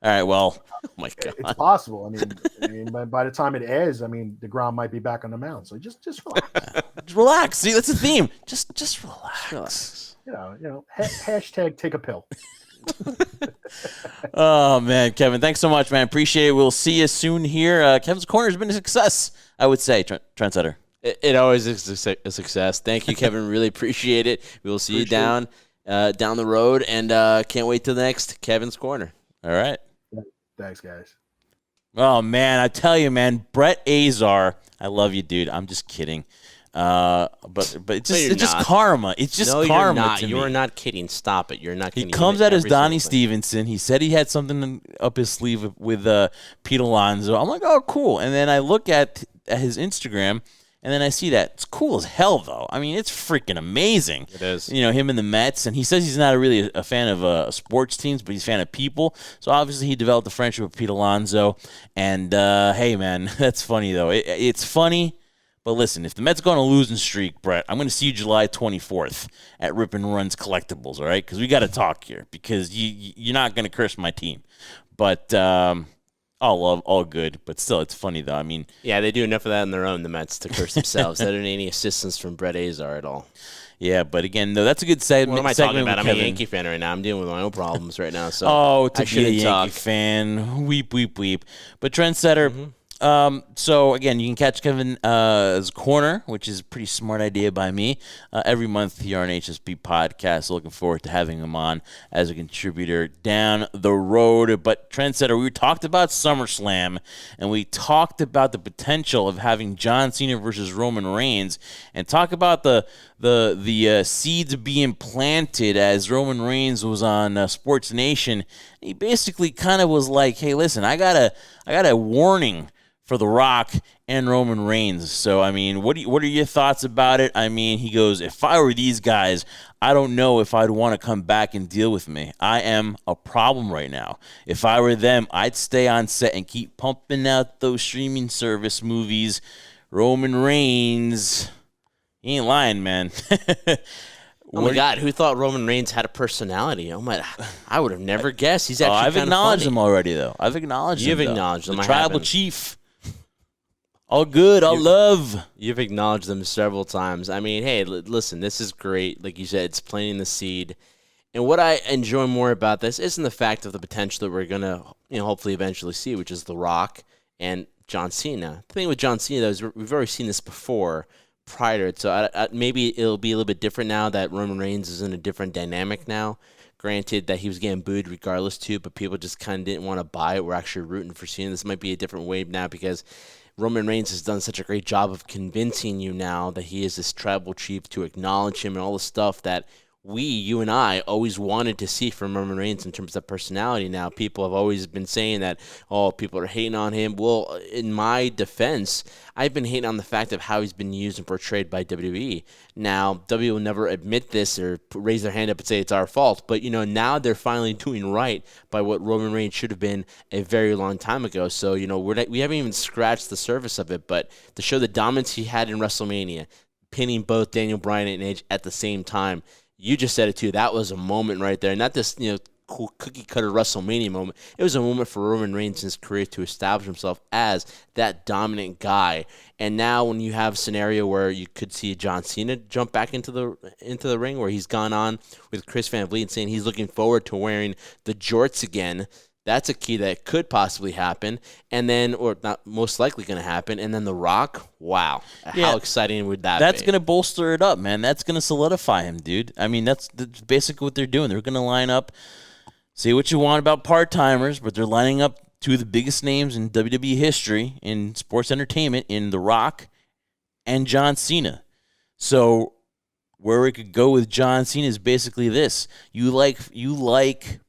All right, well, oh my God. It's possible. I mean, by the time it airs, DeGrom might be back on the mound. So just relax. Just relax. See, that's the theme. Just relax. Hashtag take a pill. Oh, man, Kevin, thanks so much, man. Appreciate it. We'll see you soon here. Kevin's Corner has been a success, I would say, Trendsetter. It always is a success. Thank you, Kevin. Really appreciate it. We will see you down the road, and can't wait till the next Kevin's Corner. All right. Thanks, guys. Oh, man, I tell you, man, Brett Azar, I love you, dude. I'm just kidding. But it's just karma. It's just karma. You're not. To you me. are not kidding. Stop it. You're not kidding. He comes out as Donnie Stevenson. He said he had something up his sleeve with Pete Alonso. I'm like, oh, cool. And then I look at his Instagram, and then I see that. It's cool as hell, though. I mean, it's freaking amazing. It is. You know, him and the Mets. And he says he's not really a fan of sports teams, but he's a fan of people. So, obviously, he developed a friendship with Pete Alonso. And, hey, man, that's funny, though. It's funny. But listen, if the Mets go on a losing streak, Brett, I'm going to see you July 24th at Rip and Run's Collectibles, all right? Because we got to talk here because you're not going to curse my team. But all love, all good. But still, it's funny, though. I mean, yeah, they do enough of that on their own, the Mets, to curse themselves. They don't need any assistance from Brett Azar at all. Yeah, but again, no, that's a good segment. What am I talking about? I'm Kevin. a Yankee fan right now. I'm dealing with my own problems right now. So to be a Yankee fan, weep, weep, weep. But Trendsetter. Mm-hmm. So again, you can catch Kevin's Corner, which is a pretty smart idea by me, every month here on HSP Podcast. Looking forward to having him on as a contributor down the road. But Trendsetter, we talked about SummerSlam, and we talked about the potential of having John Cena versus Roman Reigns, and talk about the seeds being planted as Roman Reigns was on Sports Nation. He basically kind of was like, "Hey, listen, I got a warning for The Rock and Roman Reigns." So, I mean, what are your thoughts about it? I mean, he goes, if I were these guys, I don't know if I'd want to come back and deal with me. I am a problem right now. If I were them, I'd stay on set and keep pumping out those streaming service movies. Roman Reigns, he ain't lying, man. Oh, my God. Who thought Roman Reigns had a personality? Oh, my. I would have never guessed. He's actually I've acknowledged him already, though. I've acknowledged him. You've acknowledged him. The tribal chief. All good. All love. You've acknowledged them several times. I mean, hey, listen, this is great. Like you said, it's planting the seed. And what I enjoy more about this isn't the fact of the potential that we're going to, hopefully eventually see, which is The Rock and John Cena. The thing with John Cena, though, is we've already seen this before prior. So maybe it'll be a little bit different now that Roman Reigns is in a different dynamic now. Granted that he was getting booed regardless too, but people just kind of didn't want to buy it. We're actually rooting for Cena. This might be a different wave now because Roman Reigns has done such a great job of convincing you now that he is this tribal chief, to acknowledge him and all the stuff that you and I, always wanted to see from Roman Reigns in terms of personality. Now, people have always been saying that, people are hating on him. Well, in my defense, I've been hating on the fact of how he's been used and portrayed by WWE. Now, WWE will never admit this or raise their hand up and say it's our fault. But, now they're finally doing right by what Roman Reigns should have been a very long time ago. So, we haven't even scratched the surface of it. But to show the dominance he had in WrestleMania, pinning both Daniel Bryan and Edge at the same time, you just said it too. That was a moment right there. Not this, cool cookie cutter WrestleMania moment. It was a moment for Roman Reigns in his career to establish himself as that dominant guy. And now when you have a scenario where you could see John Cena jump back into the ring, where he's gone on with Chris Van Vliet saying he's looking forward to wearing the jorts again. That's a key that could possibly happen, and then, or not most likely going to happen, and then The Rock, wow. Yeah, how exciting would that be? That's going to bolster it up, man. That's going to solidify him, dude. I mean, that's basically what they're doing. They're going to line up, say what you want about part-timers, but they're lining up two of the biggest names in WWE history in sports entertainment in The Rock and John Cena. So where we could go with John Cena is basically this. You like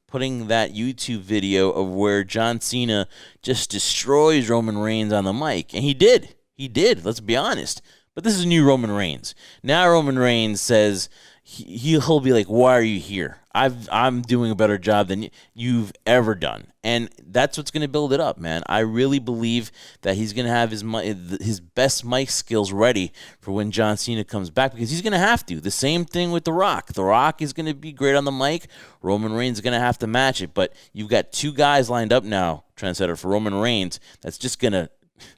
putting that YouTube video of where John Cena just destroys Roman Reigns on the mic. And he did. He did, let's be honest. But this is new Roman Reigns. Now Roman Reigns says he'll be like, why are you here? I'm doing a better job than you've ever done. And that's what's going to build it up, man. I really believe that he's going to have his best mic skills ready for when John Cena comes back, because he's going to have to. The same thing with The Rock. The Rock is going to be great on the mic. Roman Reigns is going to have to match it. But you've got two guys lined up now, Trendsetter, for Roman Reigns, that's just going to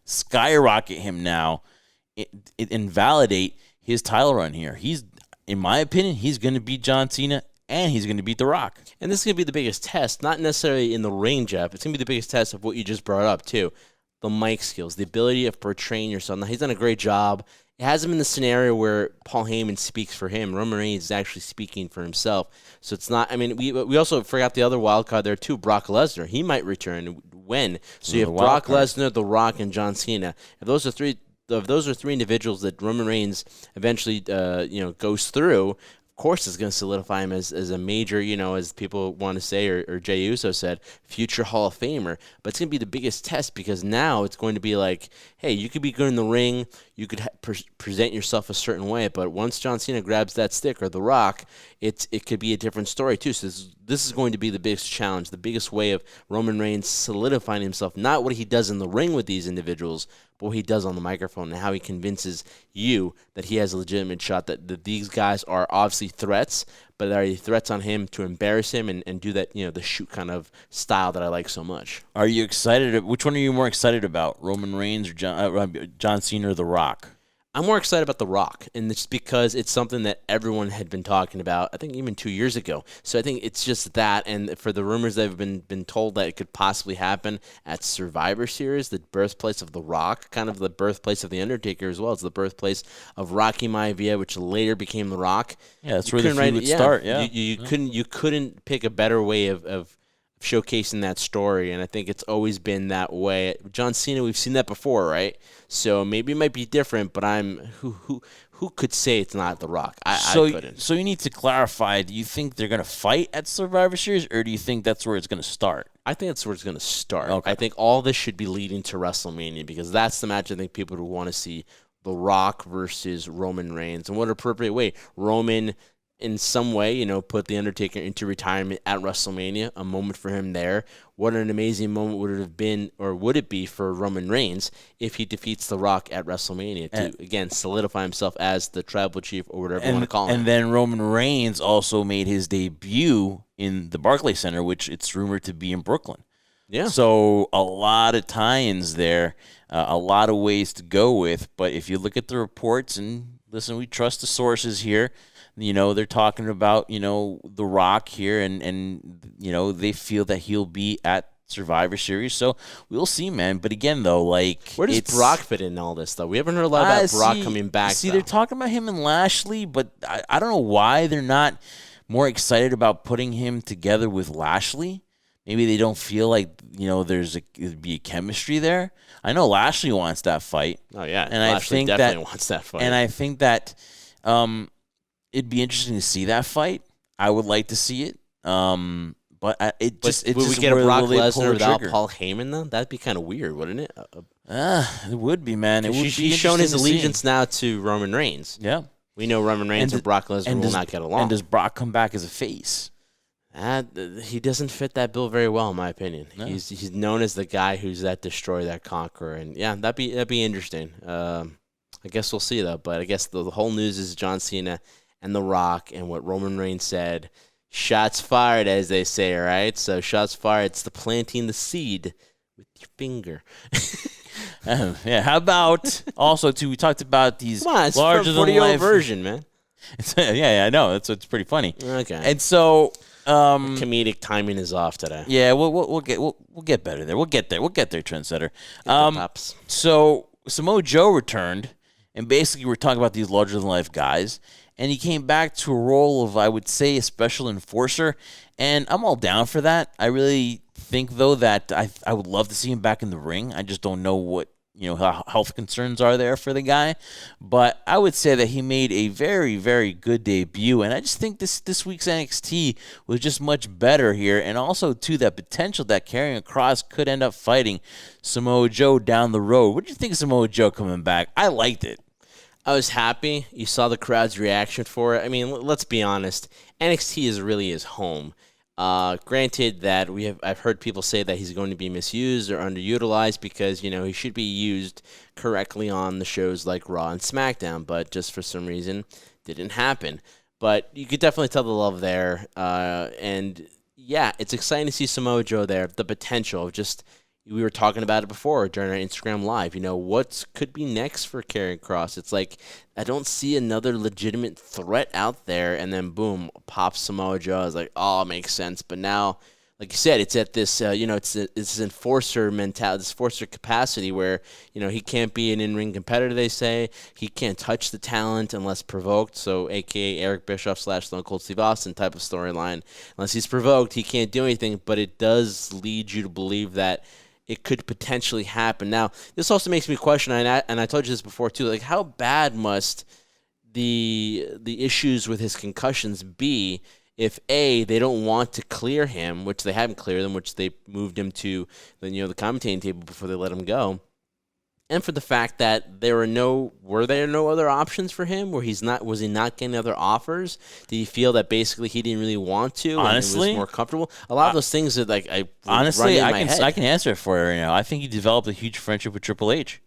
skyrocket him now and validate his title run here. In my opinion, he's going to beat John Cena, and he's going to beat The Rock. And this is going to be the biggest test, not necessarily in the ring, Jeff. It's going to be the biggest test of what you just brought up, too. The mic skills, the ability of portraying yourself. Now, he's done a great job it hasn't been the scenario where Paul Heyman speaks for him. Roman Reigns is actually speaking for himself. So it's not. I mean, we also forgot the other wild card there too. Brock Lesnar, he might return when. So you have Brock Lesnar, The Rock, and John Cena. If those are three individuals that Roman Reigns eventually goes through, of course it's going to solidify him as a major, as people want to say, or Jey Uso said, future Hall of Famer. But it's going to be the biggest test because now it's going to be like, hey, you could be good in the ring, you could present yourself a certain way, but once John Cena grabs that stick or The Rock, it could be a different story too. So this is going to be the biggest challenge, the biggest way of Roman Reigns solidifying himself, not what he does in the ring with these individuals, but what he does on the microphone and how he convinces you that he has a legitimate shot, that these guys are obviously threats, but are they threats on him to embarrass him and do that, the shoot kind of style that I like so much. Are you excited? Which one are you more excited about, Roman Reigns or John Cena or The Rock? I'm more excited about The Rock, and it's because it's something that everyone had been talking about, I think even 2 years ago. So I think it's just that, and for the rumors that have been told that it could possibly happen at Survivor Series, the birthplace of The Rock, kind of the birthplace of The Undertaker as well. It's the birthplace of Rocky Maivia, which later became The Rock. Yeah, that's where the feud would start. Yeah, you couldn't pick a better way of showcasing that story, and I think it's always been that way. John Cena, we've seen that before, right? So maybe it might be different, but who could say it's not The Rock? I couldn't. So you need to clarify, do you think they're going to fight at Survivor Series, or do you think that's where it's going to start? I think that's where it's going to start. Okay. I think all this should be leading to WrestleMania because that's the match I think people would want to see, The Rock versus Roman Reigns. And what appropriate way? Roman, in some way, put The Undertaker into retirement at WrestleMania, a moment for him there. What an amazing moment would it have been, or would it be for Roman Reigns if he defeats The Rock at WrestleMania to, again, solidify himself as the tribal chief or whatever you want to call him. And then Roman Reigns also made his debut in the Barclays Center, which it's rumored to be in Brooklyn. Yeah. So a lot of tie-ins there, a lot of ways to go with. But if you look at the reports, and listen, we trust the sources here, they're talking about, The Rock here, and they feel that he'll be at Survivor Series. So we'll see, man. But again, though, where does Brock fit in all this, though? We haven't heard a lot about Brock coming back. See, they're talking about him and Lashley, but I don't know why they're not more excited about putting him together with Lashley. Maybe they don't feel like, there'd be a chemistry there. I know Lashley wants that fight. Oh, yeah. And Lashley definitely wants that fight. And I think that it'd be interesting to see that fight. I would like to see it. But would we get a Brock Lesnar without Paul Heyman, though? That'd be kind of weird, wouldn't it? It would be, man. He's shown his allegiance now to Roman Reigns. Yeah. We know Roman Reigns and Brock Lesnar will not get along. And does Brock come back as a face? He doesn't fit that bill very well, in my opinion. No. He's known as the guy who's that destroyer, that conqueror, and yeah, that'd be interesting. I guess we'll see though. But I guess the whole news is John Cena and The Rock, and what Roman Reigns said. Shots fired, as they say, right? So shots fired. It's the planting the seed with your finger. Yeah. How about also too? We talked about these larger than life version, man. Yeah, I know. It's pretty funny. Okay. And so comedic timing is off today. Yeah, we'll get better there. We'll get there, Trendsetter. So Samoa Joe returned, and basically we're talking about these larger than life guys, and he came back to a role of, I would say, a special enforcer, and I'm all down for that. I really think though that I would love to see him back in the ring. I just don't know what how health concerns are there for the guy. But I would say that he made a very, very good debut. And I just think this week's NXT was just much better here. And also, too, that potential that Karrion Kross could end up fighting Samoa Joe down the road. What do you think of Samoa Joe coming back? I liked it. I was happy. You saw the crowd's reaction for it. I mean, let's be honest. NXT is really his home. Granted that I've heard people say that he's going to be misused or underutilized because, he should be used correctly on the shows like Raw and SmackDown, but just for some reason didn't happen. But you could definitely tell the love there. And yeah, it's exciting to see Samoa Joe there. The potential of just, we were talking about it before during our Instagram Live, what could be next for Karrion Kross? It's like, I don't see another legitimate threat out there, and then boom, pops Samoa Joe. I was like, oh, it makes sense. But now, like you said, it's at this, it's enforcer mentality, this enforcer capacity where, he can't be an in-ring competitor, they say. He can't touch the talent unless provoked. So, a.k.a. Eric Bischoff / Stone Cold Steve Austin type of storyline. Unless he's provoked, he can't do anything, but it does lead you to believe that it could potentially happen. Now, this also makes me question, and I told you this before too, like how bad must the issues with his concussions be if A, they don't want to clear him, which they haven't cleared him, which they moved him to the commentating table before they let him go, and for the fact that were there no other options for him? Was he not getting other offers? Did he feel that basically he didn't really want to? Honestly, and was more comfortable. A lot of those things that I can answer it for you right now. I think he developed a huge friendship with Triple H.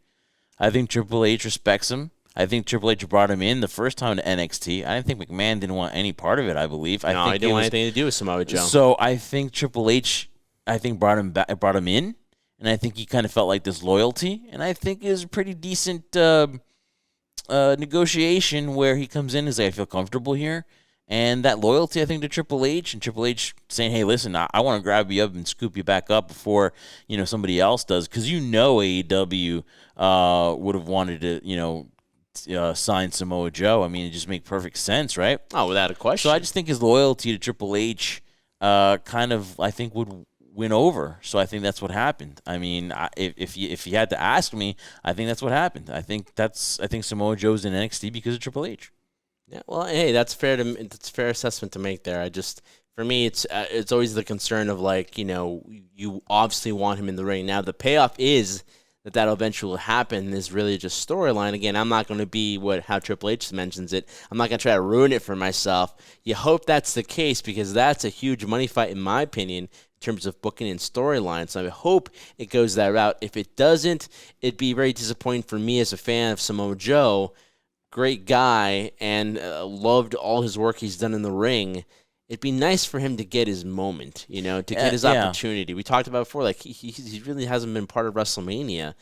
I think Triple H respects him. I think Triple H brought him in the first time to NXT. I didn't think McMahon didn't want any part of it, I believe. I think he didn't want anything to do with Samoa Joe. So I think Triple H, brought him in, and I think he kind of felt like this loyalty, and I think it was a pretty decent negotiation where he comes in and says, I feel comfortable here. And that loyalty, I think, to Triple H, and Triple H saying, hey, listen, I want to grab you up and scoop you back up before, somebody else does. Because AEW would have wanted to, sign Samoa Joe. I mean, it just makes perfect sense, right? Oh, without a question. So I just think his loyalty to Triple H I think would win over. So I think that's what happened. I mean, if you had to ask me, I think that's what happened. I think Samoa Joe's in NXT because of Triple H. Yeah, well, hey, that's fair it's a fair assessment to make there. For me, it's always the concern of you obviously want him in the ring. Now the payoff is that'll eventually happen is really just storyline. Again, I'm not going to be how Triple H mentions it. I'm not going to try to ruin it for myself. You hope that's the case because that's a huge money fight in my opinion in terms of booking and storyline. So I hope it goes that route. If it doesn't, it'd be very disappointing for me as a fan of Samoa Joe. Great guy and loved all his work he's done in the ring. It'd be nice for him to get his moment, to get his opportunity. We talked about before, he really hasn't been part of WrestleMania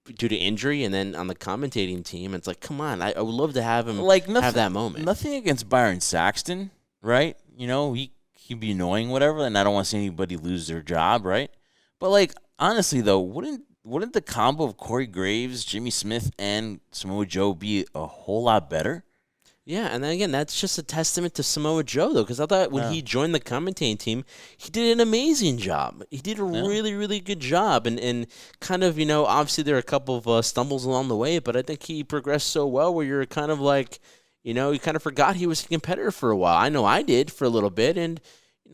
due to injury, and then on the commentating team, it's like, come on, I would love to have him have that moment. Nothing against Byron Saxton, right? He'd be annoying, whatever, and I don't want to see anybody lose their job, right? But honestly though, wouldn't the combo of Corey Graves, Jimmy Smith, and Samoa Joe be a whole lot better? Yeah, and then again, that's just a testament to Samoa Joe, though, because I thought when he joined the commentating team, he did an amazing job. He did a really, really good job, and kind of, obviously there are a couple of stumbles along the way, but I think he progressed so well where you're kind of you kind of forgot he was a competitor for a while. I know I did for a little bit, and,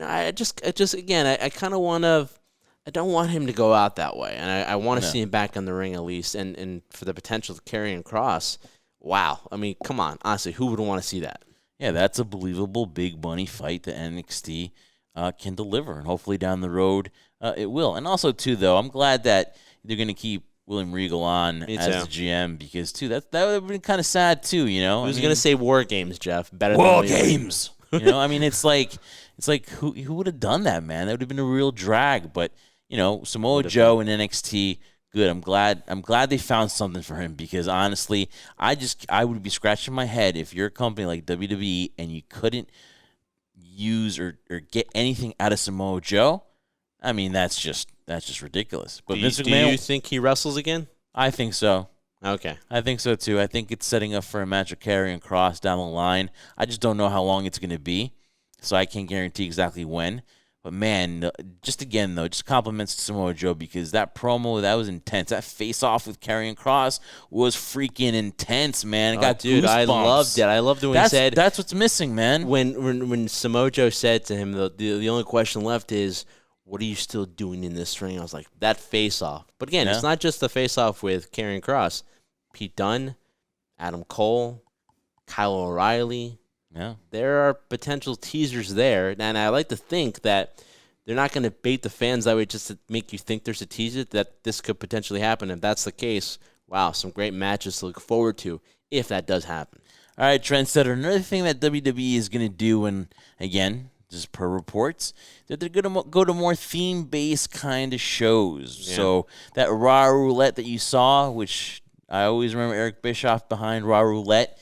I kind of want to, I don't want him to go out that way, and I want to see him back in the ring at least, and for the potential to carry and cross. Wow. I mean, come on. Honestly, who would want to see that? Yeah, that's a believable big money fight that NXT can deliver, and hopefully down the road it will. And also, too, though, I'm glad that they're going to keep William Regal on as the GM because, too, that would have been kind of sad, too, I was going to say War Games, Jeff. Better War than Games. I mean, it's like who would have done that, man? That would have been a real drag. But, Samoa Joe in NXT – good. I'm glad they found something for him because honestly, I would be scratching my head if you're a company like WWE and you couldn't use or get anything out of Samoa Joe. I mean, that's just ridiculous. But do you think he wrestles again? I think so. Okay. I think so too. I think it's setting up for a match with Karrion Kross down the line. I just don't know how long it's going to be, so I can't guarantee exactly when. But, man, just compliments to Samoa Joe because that promo, that was intense. That face-off with Karrion Kross was freaking intense, man. It got goosebumps. I loved it. I loved it when he said... That's what's missing, man. When Samoa Joe said to him, the only question left is, what are you still doing in this ring? I was like, that face-off. But, again, it's not just the face-off with Karrion Kross. Pete Dunne, Adam Cole, Kyle O'Reilly... Yeah, there are potential teasers there, and I like to think that they're not going to bait the fans that way just to make you think there's a teaser that this could potentially happen. If that's the case, wow, some great matches to look forward to if that does happen. All right, Trendsetter, another thing that WWE is going to do, and again, just per reports, that they're going to go to more theme-based kind of shows. Yeah. So that Raw Roulette that you saw, which I always remember Eric Bischoff behind Raw Roulette,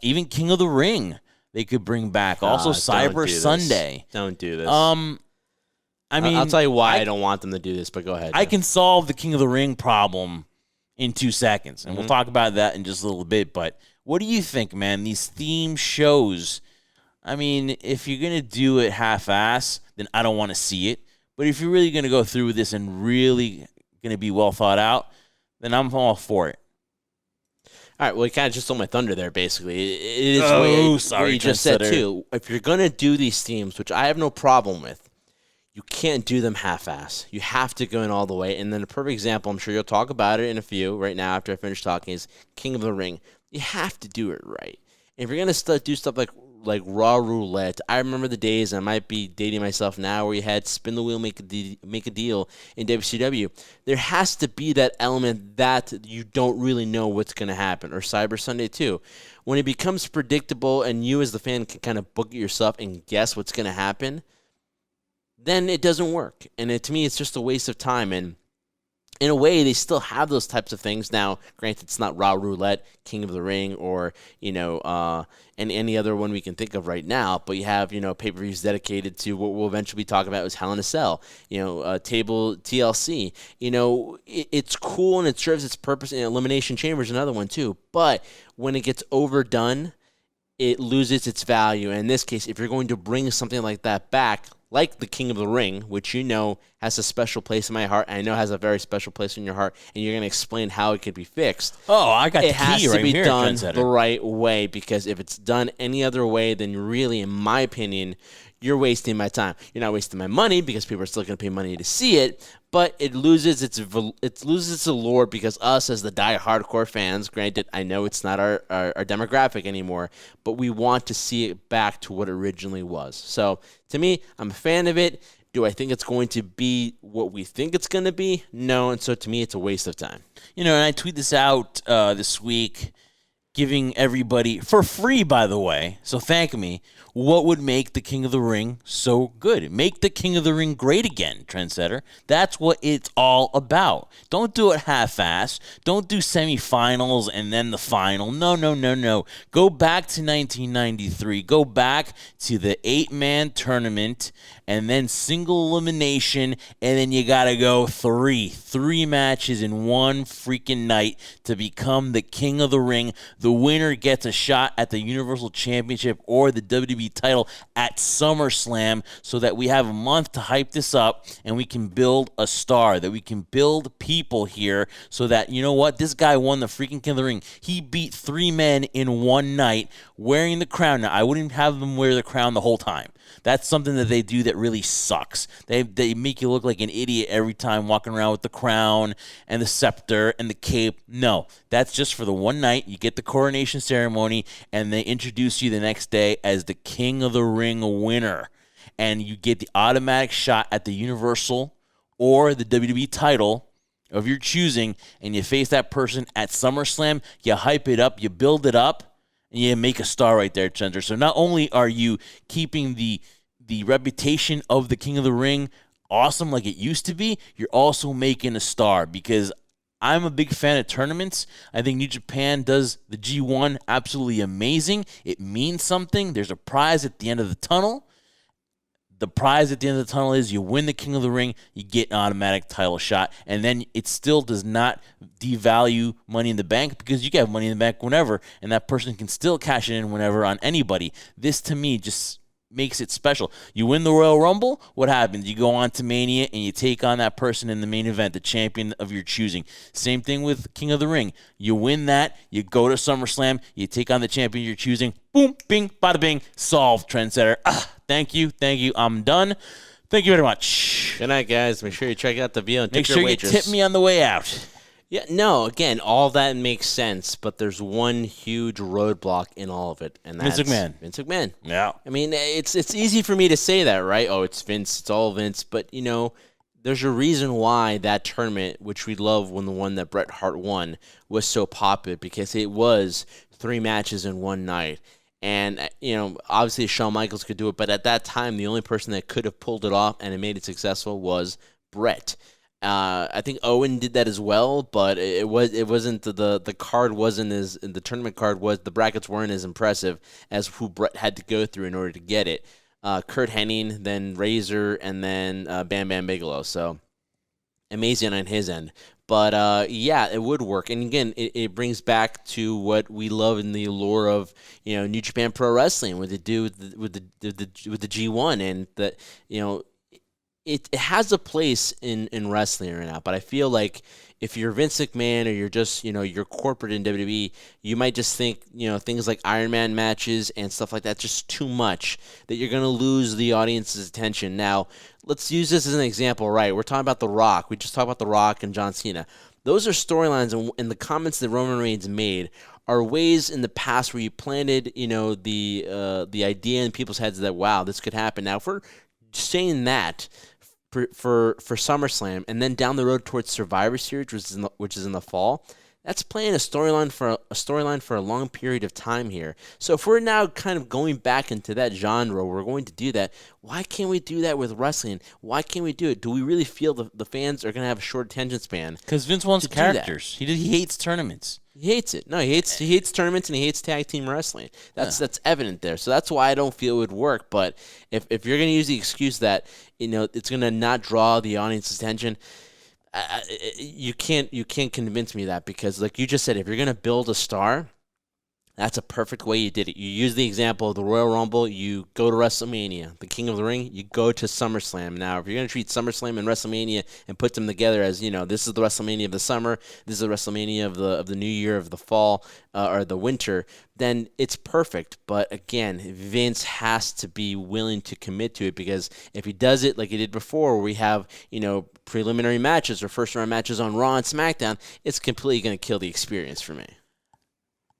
even King of the Ring. They could bring back. Also, Cyber Sunday. Don't do this. I mean, I'll tell you why I don't want them to do this, but go ahead. I can solve the King of the Ring problem in 2 seconds, and we'll talk about that in just a little bit. But what do you think, man? These theme shows, I mean, if you're going to do it half-ass, then I don't want to see it. But if you're really going to go through with this and really going to be well thought out, then I'm all for it. All right, well, you kind of just stole my thunder there, basically. It is what you just said, too. If you're going to do these themes, which I have no problem with, you can't do them half-ass. You have to go in all the way. And then a perfect example, I'm sure you'll talk about it in a few right now after I finish talking, is King of the Ring. You have to do it right. If you're going to do stuff like Raw Roulette, I remember the days, and I might be dating myself now, where you had spin the wheel, make a deal in WCW. There has to be that element that you don't really know what's going to happen, or Cyber Sunday too. When it becomes predictable and you as the fan can kind of book it yourself and guess what's going to happen, then it doesn't work. And to me, it's just a waste of time. And in a way, they still have those types of things. Now, granted, it's not Raw Roulette, King of the Ring, or, and any other one we can think of right now. But you have, pay-per-views dedicated to what we'll eventually be talking about is Hell in a Cell, Table TLC. It's cool and it serves its purpose. And Elimination Chamber is another one, too. But when it gets overdone, it loses its value. And in this case, if you're going to bring something like that back, like the King of the Ring, which has a special place in my heart, and I know has a very special place in your heart, and you're going to explain how it could be fixed. Oh, I got the key right here. It has to be done Trendsetter. the right way, because if it's done any other way, then really, in my opinion, you're wasting my time. You're not wasting my money, because people are still going to pay money to see it, but it loses its allure, because us as the die-hardcore fans, granted, I know it's not our demographic anymore, but we want to see it back to what it originally was. So, to me, I'm a fan of it. Do I think it's going to be what we think it's going to be? No, and so to me, it's a waste of time. And I tweet this out this week, giving everybody, for free, by the way, so thank me, what would make the King of the Ring so good? Make the King of the Ring great again, Trendsetter. That's what it's all about. Don't do it half-ass. Don't do semifinals and then the final. No. Go back to 1993. Go back to the 8-man tournament and then single elimination, and then you got to go three matches in one freaking night to become the King of the Ring. The winner gets a shot at the Universal Championship or the WWE title at SummerSlam, so that we have a month to hype this up and we can build a star, that we can build people here, so that, this guy won the freaking King of the Ring. He beat 3 men in one night wearing the crown. Now, I wouldn't have them wear the crown the whole time. That's something that they do that really sucks. They make you look like an idiot every time walking around with the crown and the scepter and the cape. No, that's just for the one night. You get the coronation ceremony, and they introduce you the next day as the King of the Ring winner. And you get the automatic shot at the Universal or the WWE title of your choosing, and you face that person at SummerSlam. You hype it up, you build it up, and you make a star right there, Chandler. So not only are you keeping the reputation of the King of the Ring awesome like it used to be, you're also making a star, because I'm a big fan of tournaments. I think New Japan does the G1 absolutely amazing. It means something. There's a prize at the end of the tunnel. The prize at the end of the tunnel is you win the King of the Ring, you get an automatic title shot, and then it still does not devalue Money in the Bank, because you can have Money in the Bank whenever, and that person can still cash it in whenever on anybody. This, to me, just makes it special. You win the Royal Rumble, what happens? You go on to Mania and you take on that person in the main event, the champion of your choosing. Same thing with King of the Ring. You win that, you go to SummerSlam, you take on the champion you're choosing. Boom, bing, bada bing, solved, Trendsetter. Thank you. I'm done. Thank you very much. Good night, guys. Make sure you check out the video and make tip sure your you waitress. tip me on the way out. Yeah, no, again, all that makes sense, but there's one huge roadblock in all of it, and that's Vince McMahon. Vince McMahon. Yeah. I mean, it's easy for me to say that, right? Oh, it's Vince, it's all Vince, but, there's a reason why that tournament, which we love when the one that Bret Hart won, was so popular, because it was 3 matches in one night. And, obviously Shawn Michaels could do it, but at that time, the only person that could have pulled it off and it made it successful was Bret. I think Owen did that as well, but it wasn't the card wasn't as the tournament card was, the brackets weren't as impressive as who Bret had to go through in order to get it. Kurt Hennig, then Razor, and then Bam Bam Bigelow. So amazing on his end. But yeah, it would work. And again, it brings back to what we love in the allure of New Japan Pro Wrestling, what they do with the G1, and that it has a place in wrestling right now. But I feel like if you're Vince McMahon or you're just you're corporate in WWE, you might just think things like Iron Man matches and stuff like that just too much, that you're gonna lose the audience's attention. Now, let's use this as an example, right? We're talking about The Rock. We just talked about The Rock and John Cena. Those are storylines, and the comments that Roman Reigns made are ways in the past where you planted, the idea in people's heads that, wow, this could happen. Now, if we're saying that for SummerSlam and then down the road towards Survivor Series, which is in the fall, that's playing a storyline for a long period of time here. So if we're now kind of going back into that genre, we're going to do that. Why can't we do that with wrestling? Why can't we do it? Do we really feel the fans are going to have a short attention span? Because Vince wants characters. He hates tournaments. He hates it. No, he hates tournaments, and he hates tag team wrestling. That's evident there. So that's why I don't feel it would work. But if you're going to use the excuse that it's going to not draw the audience's attention, you can't convince me of that, because like you just said, if you're going to build a star, that's a perfect way you did it. You use the example of the Royal Rumble, you go to WrestleMania. The King of the Ring, you go to SummerSlam. Now, if you're going to treat SummerSlam and WrestleMania and put them together as, this is the WrestleMania of the summer, this is the WrestleMania of the new year, of the fall, or the winter, then it's perfect. But again, Vince has to be willing to commit to it, because if he does it like he did before, where we have, preliminary matches or first-round matches on Raw and SmackDown, it's completely going to kill the experience for me.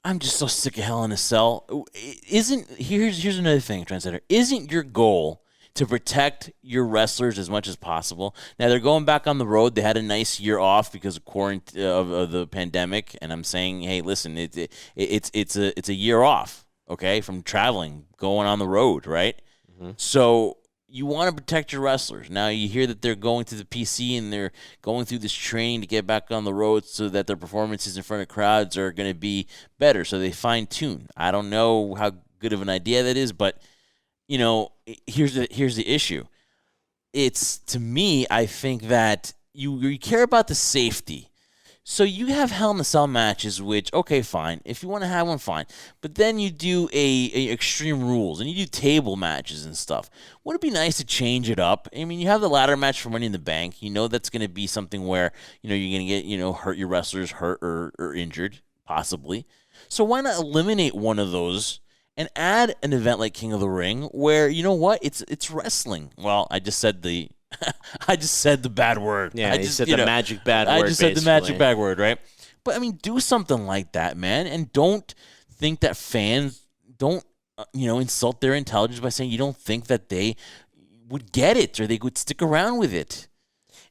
I'm just so sick of Hell in a Cell. Here's another thing, Trendsetter. Isn't your goal to protect your wrestlers as much as possible? Now, they're going back on the road. They had a nice year off because of quarantine of the pandemic, and I'm saying, hey, listen, it's a year off, okay, from traveling, going on the road, right? Mm-hmm. So you want to protect your wrestlers. Now, you hear that they're going to the PC and they're going through this training to get back on the road so that their performances in front of crowds are going to be better, so they fine-tune. I don't know how good of an idea that is, but, here's the issue. It's, to me, I think that you care about the safety. So you have Hell in a Cell matches, which, okay, fine. If you want to have one, fine. But then you do a Extreme Rules, and you do table matches and stuff. Wouldn't it be nice to change it up? I mean, you have the ladder match for Money in the Bank. That's going to be something where, you're going to get, hurt your wrestlers hurt or injured, possibly. So why not eliminate one of those and add an event like King of the Ring where, it's wrestling. Well, I just said the bad word. Yeah, I just said the magic bad word. I just said the magic bad word, right? But I mean, do something like that, man, and don't think that fans don't, insult their intelligence by saying you don't think that they would get it or they would stick around with it.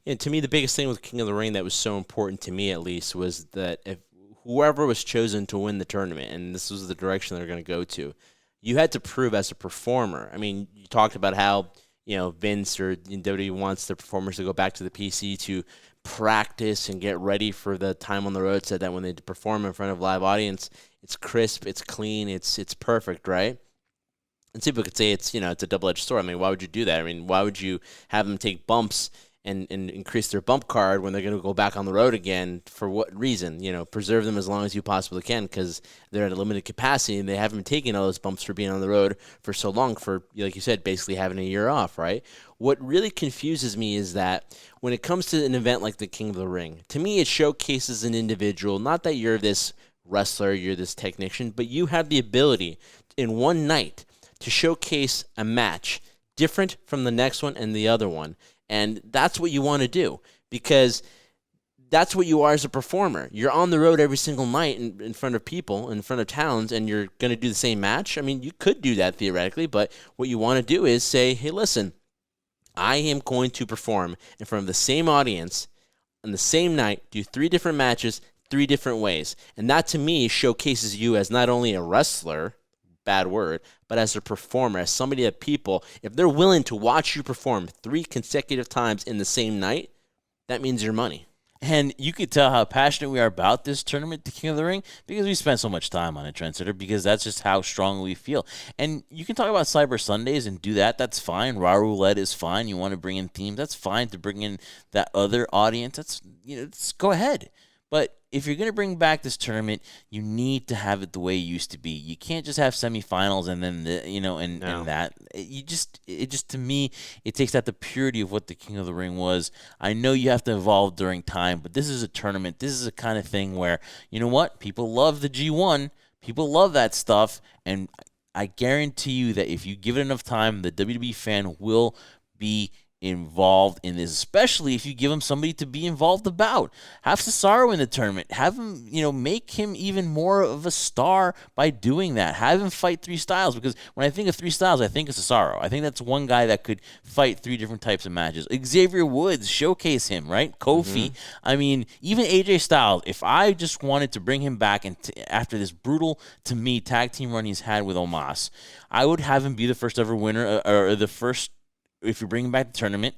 And to me, the biggest thing with King of the Ring that was so important to me, at least, was that if whoever was chosen to win the tournament, and this was the direction they're going to go to, you had to prove as a performer. I mean, you talked about how Vince or WWE wants the performers to go back to the PC to practice and get ready for the time on the road, so that when they perform in front of a live audience, it's crisp, it's clean, it's perfect, right? And some people could say it's a double-edged sword. I mean, why would you do that? I mean, why would you have them take bumps and increase their bump card when they're going to go back on the road again? For what reason? Preserve them as long as you possibly can, because they're at a limited capacity and they haven't been taking all those bumps for being on the road for so long, for, like you said, basically having a year off, right? What really confuses me is that when it comes to an event like the King of the Ring, to me it showcases an individual, not that you're this wrestler, you're this technician, but you have the ability in one night to showcase a match different from the next one and the other one. And that's what you want to do, because that's what you are as a performer. You're on the road every single night in front of people, in front of towns, and you're going to do the same match. I mean, you could do that theoretically, but what you want to do is say, hey, listen, I am going to perform in front of the same audience on the same night, do 3 different matches, 3 different ways. And that, to me, showcases you as not only a wrestler, bad word, but as a performer, as somebody that people, if they're willing to watch you perform 3 consecutive times in the same night, that means your money. And you could tell how passionate we are about this tournament, the King of the Ring, because we spent so much time on it, Trendsetter, because that's just how strongly we feel. And you can talk about Cyber Sundays and do that. That's fine. Raw Roulette is fine. You want to bring in themes. That's fine to bring in that other audience. That's, just go ahead. But if you're going to bring back this tournament, you need to have it the way it used to be. You can't just have semifinals and then and that. It just to me, it takes out the purity of what the King of the Ring was. I know you have to evolve during time, but this is a tournament. This is a kind of thing where, you know what? People love the G1. People love that stuff, and I guarantee you that if you give it enough time, the WWE fan will be involved in this, especially if you give him somebody to be involved about. Have Cesaro in the tournament. Have him, make him even more of a star by doing that. Have him fight 3 styles, because when I think of 3 styles, I think of Cesaro. I think that's one guy that could fight 3 different types of matches. Xavier Woods, showcase him, right? Kofi. I mean, even AJ Styles, if I just wanted to bring him back and after this brutal, to me, tag team run he's had with Omos, I would have him be the first ever winner, or the first, if you're bringing back the tournament,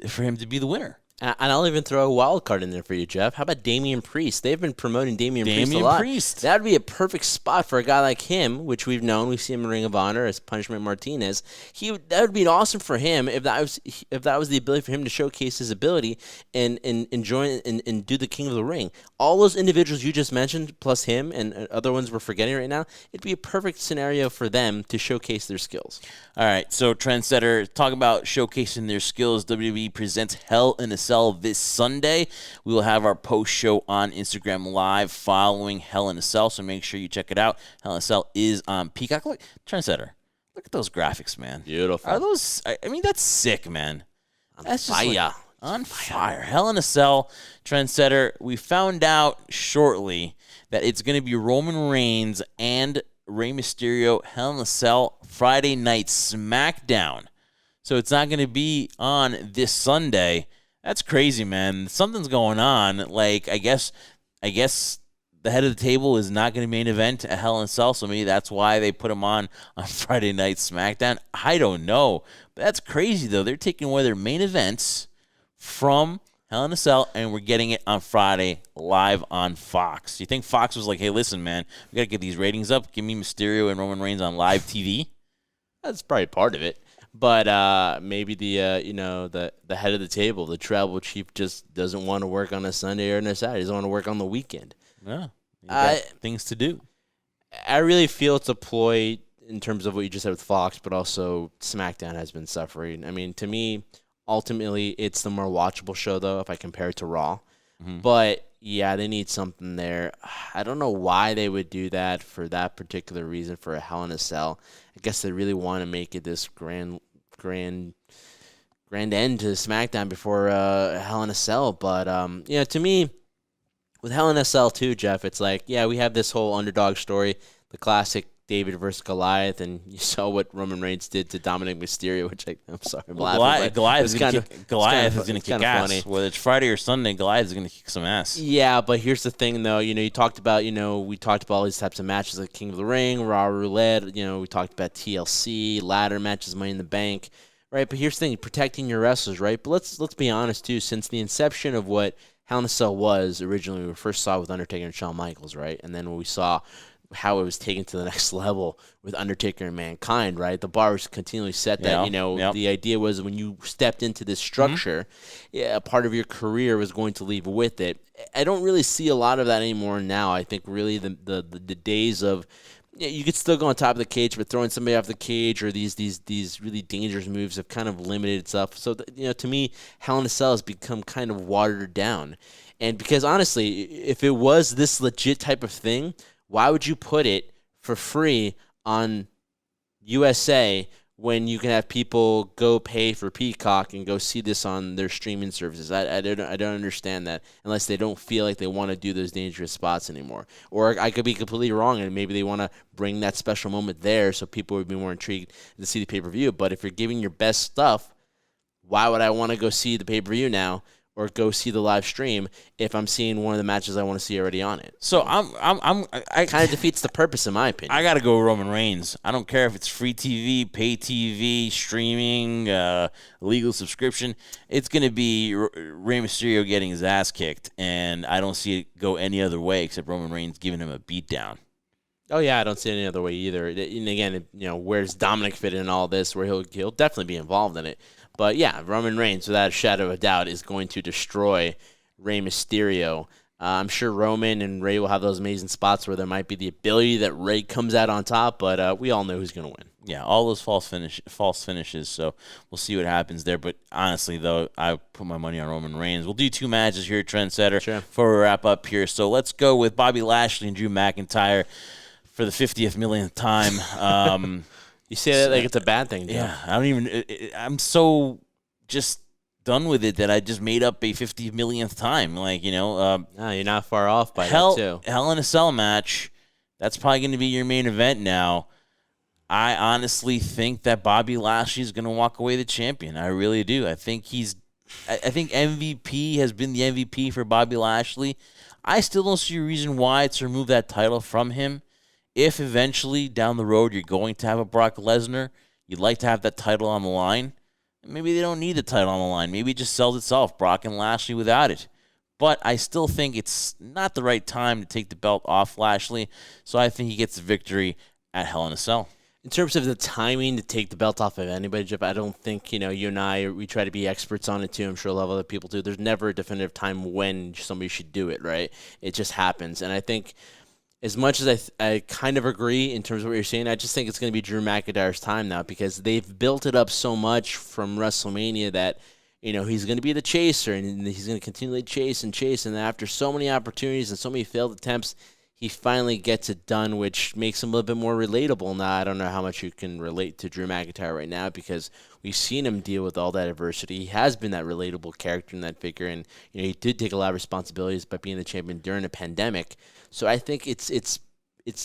for him to be the winner. And I'll even throw a wild card in there for you, Jeff. How about Damian Priest? They've been promoting Damian Priest a lot. That would be a perfect spot for a guy like him, which we've known. We've seen him in Ring of Honor as Punishment Martinez. That would be awesome for him if that was the ability for him to showcase his ability and join and do the King of the Ring. All those individuals you just mentioned, plus him and other ones we're forgetting right now, it'd be a perfect scenario for them to showcase their skills. All right, so Trendsetter, talk about showcasing their skills. WWE presents Hell in a Cell this Sunday. We will have our post show on Instagram Live following Hell in a Cell, so make sure you check it out. Hell in a Cell is on Peacock. Look, Trendsetter, look at those graphics, man. Beautiful. Are those? I mean, that's sick, man. That's fire. On fire. Hell in a Cell, Trendsetter. We found out shortly that it's going to be Roman Reigns and Rey Mysterio, Hell in a Cell, Friday Night SmackDown. So it's not going to be on this Sunday. That's crazy, man. Something's going on. Like, I guess the head of the table is not going to main event at Hell in a Cell, so maybe that's why they put him on Friday Night SmackDown. I don't know. But that's crazy, though. They're taking away their main events from Hell in a Cell, and we're getting it on Friday live on Fox. You think Fox was like, hey, listen, man, we got to get these ratings up. Give me Mysterio and Roman Reigns on live TV? That's probably part of it. But maybe the head of the table, the tribal chief, just doesn't want to work on a Sunday or on a Saturday. He doesn't want to work on the weekend. Yeah, you got things to do. I really feel it's a ploy in terms of what you just said with Fox, but also SmackDown has been suffering. I mean, to me, ultimately, it's the more watchable show, though, if I compare it to Raw. Mm-hmm. But, yeah, they need something there. I don't know why they would do that for that particular reason, for a Hell in a Cell. I guess they really want to make it this grand end to SmackDown before Hell in a Cell. But, to me, with Hell in a Cell, too, Jeff, it's like, yeah, we have this whole underdog story, the classic David versus Goliath, and you saw what Roman Reigns did to Dominic Mysterio, which I'm sorry, I'm laughing. Goliath is going to kick ass. Funny. Whether it's Friday or Sunday, Goliath is going to kick some ass. Yeah, but here's the thing, though. You talked about, we talked about all these types of matches like King of the Ring, Raw Roulette. We talked about TLC, ladder matches, Money in the Bank, right? But here's the thing, protecting your wrestlers, right? But let's be honest, too. Since the inception of what Hell in a Cell was originally, we first saw with Undertaker and Shawn Michaels, right? And then when we saw how it was taken to the next level with Undertaker and Mankind, right? The bar was continually set that, the idea was when you stepped into this structure, a part of your career was going to leave with it. I don't really see a lot of that anymore now. I think really the days of, you could still go on top of the cage, but throwing somebody off the cage or these really dangerous moves have kind of limited itself. So, to me, Hell in a Cell has become kind of watered down. And because honestly, if it was this legit type of thing, why would you put it for free on USA when you can have people go pay for Peacock and go see this on their streaming services? I don't understand that unless they don't feel like they want to do those dangerous spots anymore. Or I could be completely wrong, and maybe they want to bring that special moment there so people would be more intrigued to see the pay-per-view. But if you're giving your best stuff, why would I want to go see the pay-per-view now or go see the live stream if I'm seeing one of the matches I want to see already on it. So I kind of defeats the purpose, in my opinion. I got to go Roman Reigns. I don't care if it's free TV, pay TV, streaming, legal subscription. It's going to be Rey Mysterio getting his ass kicked, and I don't see it go any other way except Roman Reigns giving him a beatdown. Oh yeah, I don't see it any other way either. And again, where's Dominic fit in all this? Where he'll definitely be involved in it. But yeah, Roman Reigns, without a shadow of a doubt, is going to destroy Rey Mysterio. I'm sure Roman and Rey will have those amazing spots where there might be the ability that Rey comes out on top, but we all know who's going to win. Yeah, all those false finishes, so we'll see what happens there. But honestly, though, I put my money on Roman Reigns. We'll do 2 matches here at Trendsetter before we wrap up here. So let's go with Bobby Lashley and Drew McIntyre for the 50th millionth time. You say that like it's a bad thing, Joe. Yeah, I'm so just done with it that I just made up a 50 millionth time. No, you're not far off by that, too. Hell in a Cell match, that's probably going to be your main event now. I honestly think that Bobby Lashley is going to walk away the champion. I really do. I think MVP has been the MVP for Bobby Lashley. I still don't see a reason why to remove that title from him. If eventually down the road you're going to have a Brock Lesnar, you'd like to have that title on the line. Maybe they don't need the title on the line. Maybe it just sells itself, Brock and Lashley without it. But I still think it's not the right time to take the belt off Lashley, so I think he gets the victory at Hell in a Cell. In terms of the timing to take the belt off of anybody, Jeff, I don't think, you and I, we try to be experts on it too. I'm sure a lot of other people do. There's never a definitive time when somebody should do it, right? It just happens. And I think as much as I kind of agree in terms of what you're saying, I just think it's going to be Drew McIntyre's time now because they've built it up so much from WrestleMania that, he's going to be the chaser and he's going to continually chase. And after so many opportunities and so many failed attempts, he finally gets it done, which makes him a little bit more relatable. Now, I don't know how much you can relate to Drew McIntyre right now because we've seen him deal with all that adversity. He has been that relatable character and that figure, and he did take a lot of responsibilities by being the champion during a pandemic. So I think it's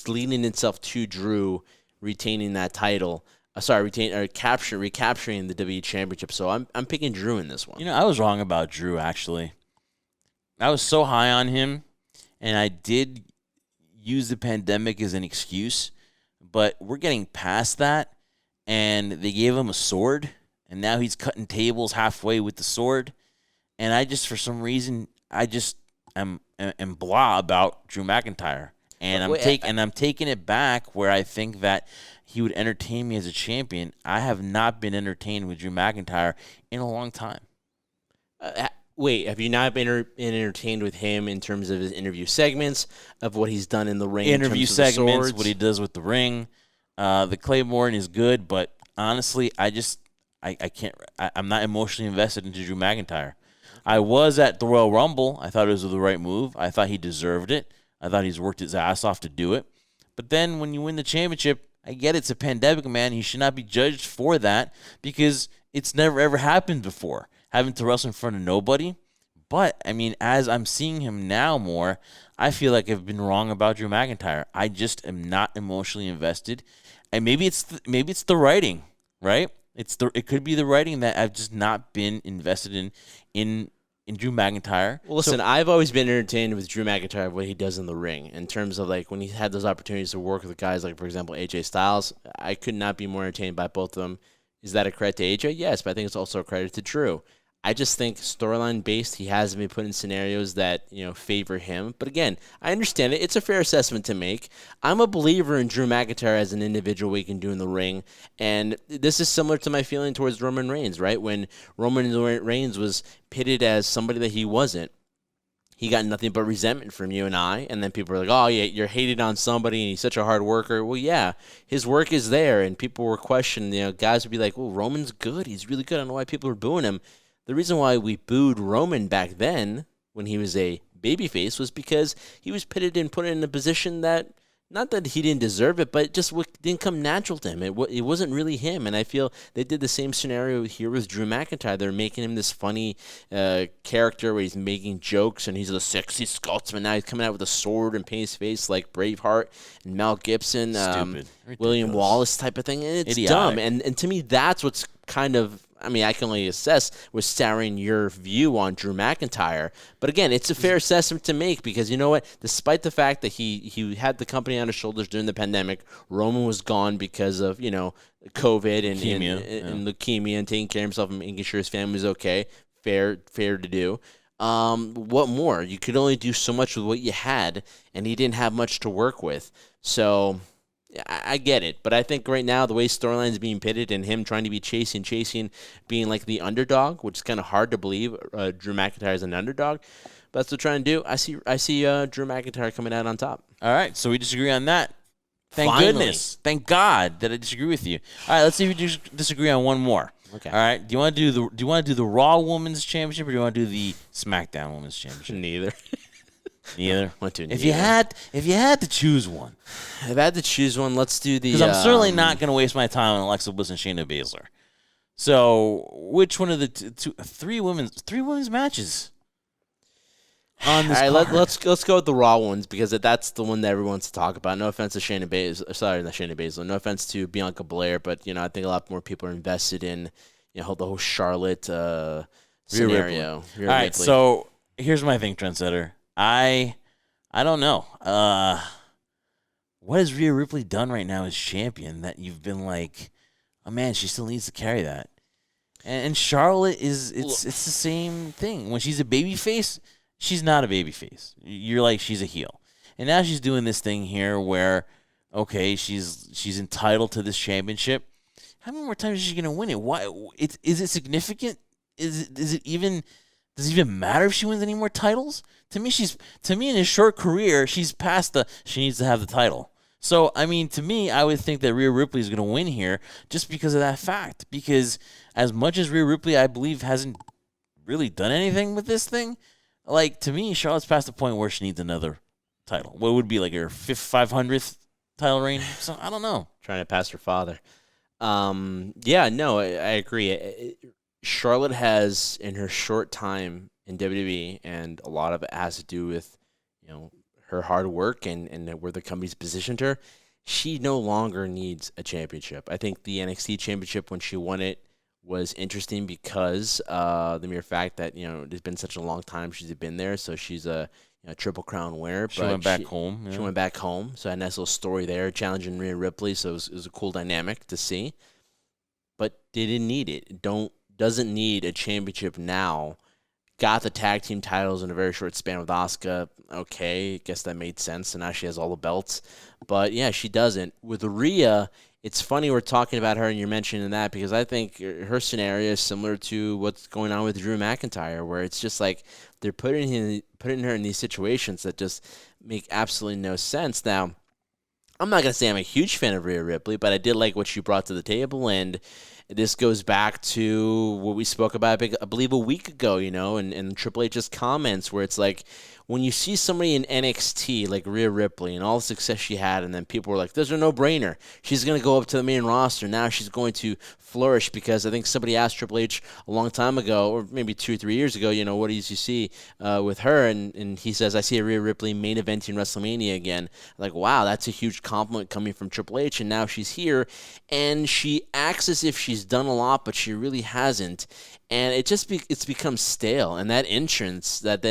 leaning itself to Drew retaining that title. Recapturing the WWE Championship. So I'm picking Drew in this one. I was wrong about Drew actually. I was so high on him, and I did use the pandemic as an excuse, but we're getting past that, and they gave him a sword, and now he's cutting tables halfway with the sword, and I just, for some reason, am blah about Drew McIntyre, and I'm taking it back where I think that he would entertain me as a champion. I have not been entertained with Drew McIntyre in a long time. Wait, have you not been entertained with him in terms of his interview segments, of what he's done in the ring? Interview segments, what he does with the ring. The Claymore is good, but honestly, I can't. I'm not emotionally invested into Drew McIntyre. I was at the Royal Rumble. I thought it was the right move. I thought he deserved it. I thought he's worked his ass off to do it. But then when you win the championship, I get it's a pandemic, man. He should not be judged for that because it's never, ever happened before, having to wrestle in front of nobody. But, as I'm seeing him now more, I feel like I've been wrong about Drew McIntyre. I just am not emotionally invested. And maybe it's the writing, right? It could be the writing that I've just not been invested in Drew McIntyre. Well, listen, I've always been entertained with Drew McIntyre, what he does in the ring, in terms of when he had those opportunities to work with guys like, for example, AJ Styles. I could not be more entertained by both of them. Is that a credit to AJ? Yes, but I think it's also a credit to Drew. I just think storyline-based, he hasn't been put in scenarios that, favor him. But again, I understand it. It's a fair assessment to make. I'm a believer in Drew McIntyre as an individual, what he can do in the ring. And this is similar to my feeling towards Roman Reigns, right? When Roman Reigns was pitted as somebody that he wasn't, he got nothing but resentment from you and I. And then people were like, oh, yeah, you're hated on somebody and he's such a hard worker. Well, yeah, his work is there. And people were questioning, guys would be like, well, Roman's good. He's really good. I don't know why people were booing him. The reason why we booed Roman back then, when he was a babyface, was because he was pitted and put in a position that, not that he didn't deserve it, but it just didn't come natural to him. It wasn't really him, and I feel they did the same scenario here with Drew McIntyre. They're making him this funny character where he's making jokes, and he's a sexy Scotsman. Now he's coming out with a sword and painting his face like Braveheart and Mel Gibson, William Wallace type of thing, and it's dumb. And to me, that's what's kind of I mean, I can only assess with souring your view on Drew McIntyre. But again, it's a fair assessment to make because you know what? Despite the fact that he had the company on his shoulders during the pandemic, Roman was gone because of, COVID and leukemia and taking care of himself and making sure his family was okay. Fair to do. What more? You could only do so much with what you had, and he didn't have much to work with. So I get it, but I think right now the way storyline is being pitted and him trying to be chasing, being like the underdog, which is kind of hard to believe Drew McIntyre is an underdog, but that's what they're trying to do. I see Drew McIntyre coming out on top. All right, so we disagree on that. Thank Finally. goodness. Thank God that I disagree with you. All right, let's see if we disagree on one more. Okay. All right. Do you want to do the Raw Women's Championship or do you want to do the SmackDown Women's Championship? Neither. Neither. If you had to choose one, if I had to choose one, let's do the. Because I'm certainly not going to waste my time on Alexa Bliss and Shayna Baszler. So, which one of the three women's matches on this? All right, let's go with the Raw ones because that's the one that everyone wants to talk about. No offense to Shayna Baszler, sorry, not Shayna Baszler. No offense to Bianca Belair, but I think a lot more people are invested in the whole Charlotte scenario. All right, so here's my thing, Trendsetter. I don't know. What has Rhea Ripley done right now as champion that you've been like, oh man, she still needs to carry that? And Charlotte it's the same thing. When she's a babyface, she's not a babyface. You're like she's a heel. And now she's doing this thing here where, okay, she's entitled to this championship. How many more times is she gonna win it? Why? Is it significant? Does it even matter if she wins any more titles? To me, in his short career, she's past she needs to have the title. So, I mean, to me, I would think that Rhea Ripley is going to win here just because of that fact. Because as much as Rhea Ripley, I believe, hasn't really done anything with this thing, like, to me, Charlotte's past the point where she needs another title. What would be like her 500th title reign? So, I don't know. Trying to pass her father. Yeah, no, I agree. Charlotte has, in her short time in WWE, and a lot of it has to do with, her hard work and where the company's positioned her, she no longer needs a championship. I think the NXT championship, when she won it, was interesting because the mere fact that, it's been such a long time she's been there, so she's a Triple Crown winner. She went back home. Yeah. She went back home, so a nice little story there, challenging Rhea Ripley, so it was a cool dynamic to see. But they didn't need it. Doesn't need a championship now. Got the tag team titles in a very short span with Asuka. Okay, I guess that made sense. And now she has all the belts. But yeah, she doesn't. With Rhea, it's funny we're talking about her and you're mentioning that because I think her scenario is similar to what's going on with Drew McIntyre, where it's just like they're putting her in these situations that just make absolutely no sense. Now, I'm not going to say I'm a huge fan of Rhea Ripley, but I did like what she brought to the table, and this goes back to what we spoke about, I believe, a week ago, and Triple H's comments where it's like, when you see somebody in NXT like Rhea Ripley and all the success she had, and then people were like, there's a no-brainer. She's going to go up to the main roster. Now she's going to flourish because I think somebody asked Triple H a long time ago, or maybe 2 or 3 years ago, what do you see with her? And he says, I see a Rhea Ripley main eventing WrestleMania again. Like, wow, that's a huge compliment coming from Triple H, and now she's here, and she acts as if she's done a lot, but she really hasn't. And it's become stale, and that entrance, that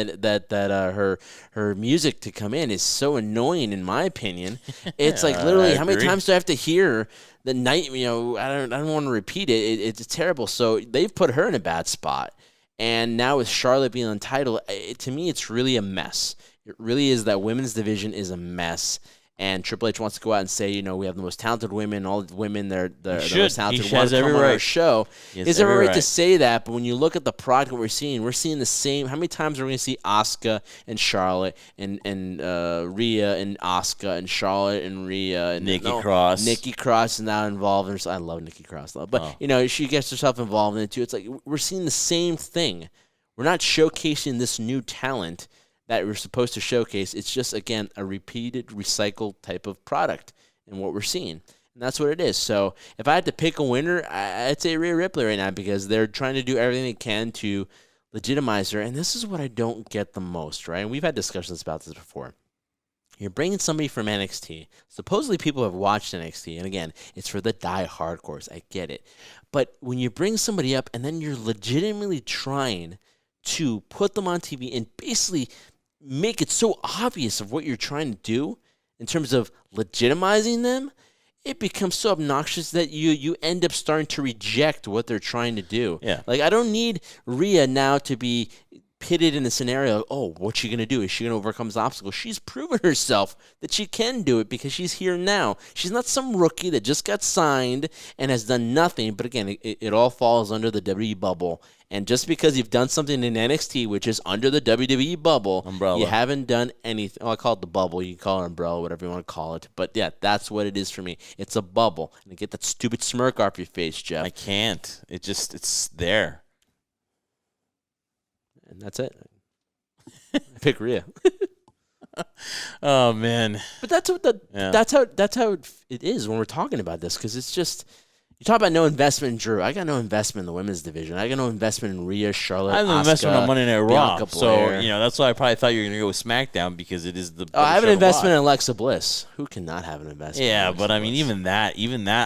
her music to come in is so annoying, in my opinion. It's like literally, how many times do I have to hear the night? I don't want to repeat it. It's terrible. So they've put her in a bad spot, and now with Charlotte being untitled, to me, it's really a mess. It really is. That women's division is a mess. And Triple H wants to go out and say, we have the most talented women. All the women, they're the most talented. He has every on right. Our show. He has every right to say that. But when you look at the product that we're seeing the same. How many times are we going to see Asuka and Charlotte and Rhea and Asuka and Charlotte and Rhea and Nikki Cross? Nikki Cross is now involved. I love Nikki Cross, though. But she gets herself involved in it too. It's like we're seeing the same thing. We're not showcasing this new talent that we're supposed to showcase. It's just, again, a repeated, recycled type of product in what we're seeing. And that's what it is. So if I had to pick a winner, I'd say Rhea Ripley right now because they're trying to do everything they can to legitimize her. And this is what I don't get the most, right? And we've had discussions about this before. You're bringing somebody from NXT. Supposedly people have watched NXT, and again, it's for the die-hardcores. I get it. But when you bring somebody up and then you're legitimately trying to put them on TV and basically make it so obvious of what you're trying to do in terms of legitimizing them, it becomes so obnoxious that you end up starting to reject what they're trying to do. Yeah. Like, I don't need Rhea now to be pitted in a scenario, oh, what's she going to do? Is she going to overcome this obstacle? She's proven herself that she can do it because she's here now. She's not some rookie that just got signed and has done nothing. But again, it all falls under the WWE bubble. And just because you've done something in NXT, which is under the WWE bubble, umbrella, you haven't done anything. Oh, I call it the bubble. You can call it umbrella, whatever you want to call it. But yeah, that's what it is for me. It's a bubble. And get that stupid smirk off your face, Jeff. I can't. It's there. And that's it. I pick Rhea. Oh man! But that's how it is when we're talking about this, because it's just, you talk about no investment in Drew. I got no investment in the women's division. I got no investment in Rhea, Charlotte, I have no investment on Monday Night Raw. So that's why I probably thought you were gonna go with SmackDown, because it is the. Oh, I have an investment in Alexa Bliss. Who cannot have an investment? Yeah, but I mean, even that,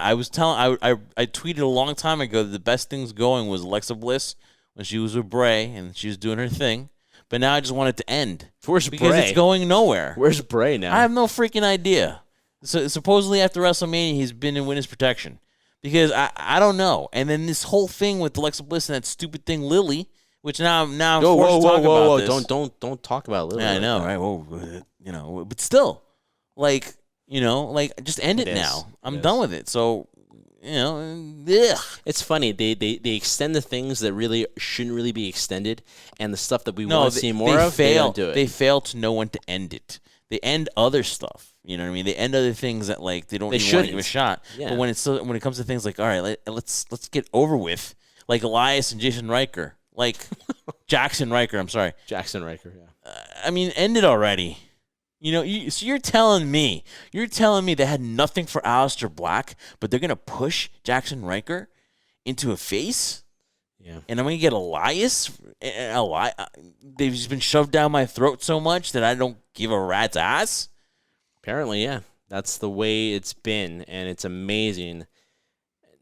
I was telling, I tweeted a long time ago that the best things going was Alexa Bliss when she was with Bray and she was doing her thing. But now I just want it to end. Where's because Bray? It's going nowhere. Where's Bray now? I have no freaking idea. So supposedly after WrestleMania, he's been in witness protection. Because I don't know. And then this whole thing with Alexa Bliss and that stupid thing Lily, which now I'm forced to talk about this. Don't talk about Lily. Yeah, I know, right? Well, but still, just end it now. I'm done with it. So, ugh. It's funny. They extend the things that really shouldn't really be extended, and the stuff that we want to see more of, they don't do it. They fail to know when to end it. They end other stuff. You know what I mean? They end other things that they don't even want to give a shot. Yeah. But when it comes to things like, all right, let's get over with, like Elias and Jason Riker, like Jackson Riker. I'm sorry, Jackson Riker. Yeah. I mean, end it already. So you're telling me they had nothing for Aleister Black, but they're gonna push Jackson Riker into a face? Yeah. And I'm gonna get Elias. They've just been shoved down my throat so much that I don't give a rat's ass. Apparently, yeah. That's the way it's been, and it's amazing.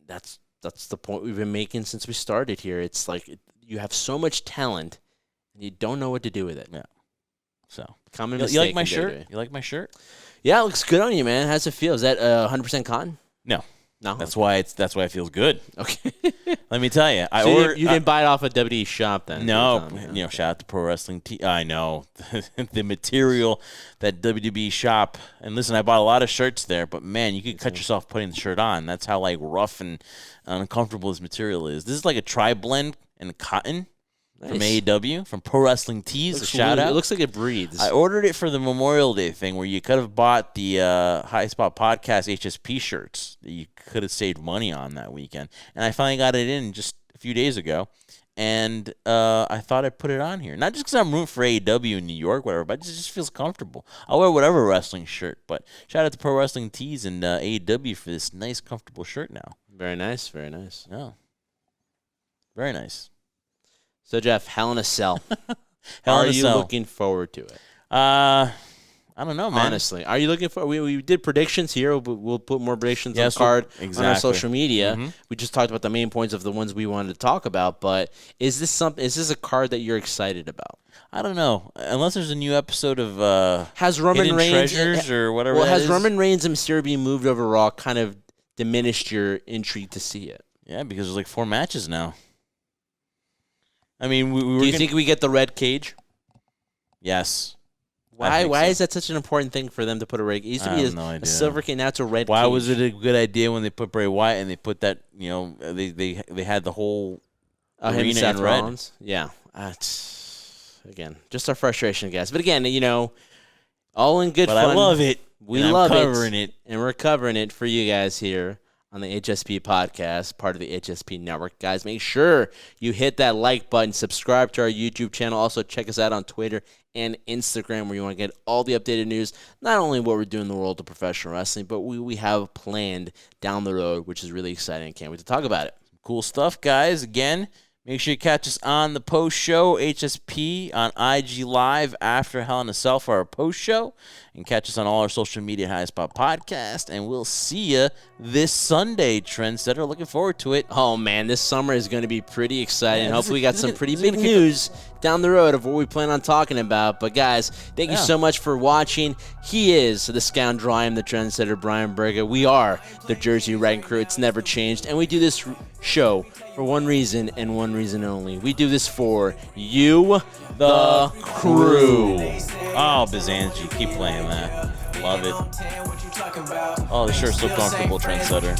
That's the point we've been making since we started here. It's like you have so much talent, and you don't know what to do with it. Yeah. So, common you like my shirt? You like my shirt? Yeah, it looks good on you, man. How's it feel? Is that 100% cotton? No. No. That's why it feels good. Okay. Let me tell you. You didn't buy it off a WWE shop then? No. Shout out to Pro Wrestling I know. The material that WWE shop. And listen, I bought a lot of shirts there, but man, you could cut yourself putting the shirt on. That's how rough and uncomfortable this material is. This is like a tri-blend in cotton. Nice. From AEW, from Pro Wrestling Tees, a shout out. It looks like it breathes. I ordered it for the Memorial Day thing where you could have bought the HSP Podcast HSP shirts that you could have saved money on that weekend. And I finally got it in just a few days ago. And I thought I'd put it on here. Not just because I'm rooting for AEW in New York, whatever, but it just feels comfortable. I'll wear whatever wrestling shirt. But shout out to Pro Wrestling Tees and AEW for this nice, comfortable shirt now. Very nice, very nice. Yeah. Very nice. So, Jeff, Hell in a Cell. Are you looking forward to it? I don't know, man. Honestly, are you looking for? We did predictions here. We'll put more predictions on the card on our social media. Mm-hmm. We just talked about the main points of the ones we wanted to talk about. But is this a card that you're excited about? I don't know. Unless there's a new episode of has Roman Hidden Reigns Treasures or whatever. Well, has Roman Reigns and Mysterio being moved over Raw kind of diminished your intrigue to see it? Yeah, because there's like 4 matches now. I mean, do you think we get the red cage? Yes. Why is that such an important thing for them to put a red cage? It used to be a silver cage, now it's a red cage. Why was it a good idea when they put Bray Wyatt and they put that, they had the whole arena in red? Rollins? Yeah. Again, just our frustration, guys. But again, all in good fun. But I love it. We love it. And we're covering it for you guys here on the HSP Podcast, part of the HSP Network. Guys, make sure you hit that like button, subscribe to our YouTube channel. Also, check us out on Twitter and Instagram, where you want to get all the updated news, not only what we're doing in the world of professional wrestling, but we have planned down the road, which is really exciting. Can't wait to talk about it. Cool stuff, guys. Again, Make sure you catch us on the post show, HSP, on IG Live after Hell in a Cell for our post show. And catch us on all our social media, HSP Podcast. And we'll see you this Sunday, Trendsetter. Looking forward to it. Oh, man, this summer is going to be pretty exciting. Yeah, hopefully we got some pretty big news down the road of what we plan on talking about. But, guys, thank you so much for watching. He is the scoundrel. I am the Trendsetter, Brian Berga. We are the Jersey Wrecking Crew. It's never changed. And we do this show for one reason and one reason only. We do this for you, the crew. Oh, Bizanji, keep playing that. Love it. Oh, the shirt's so comfortable, Trendsetter.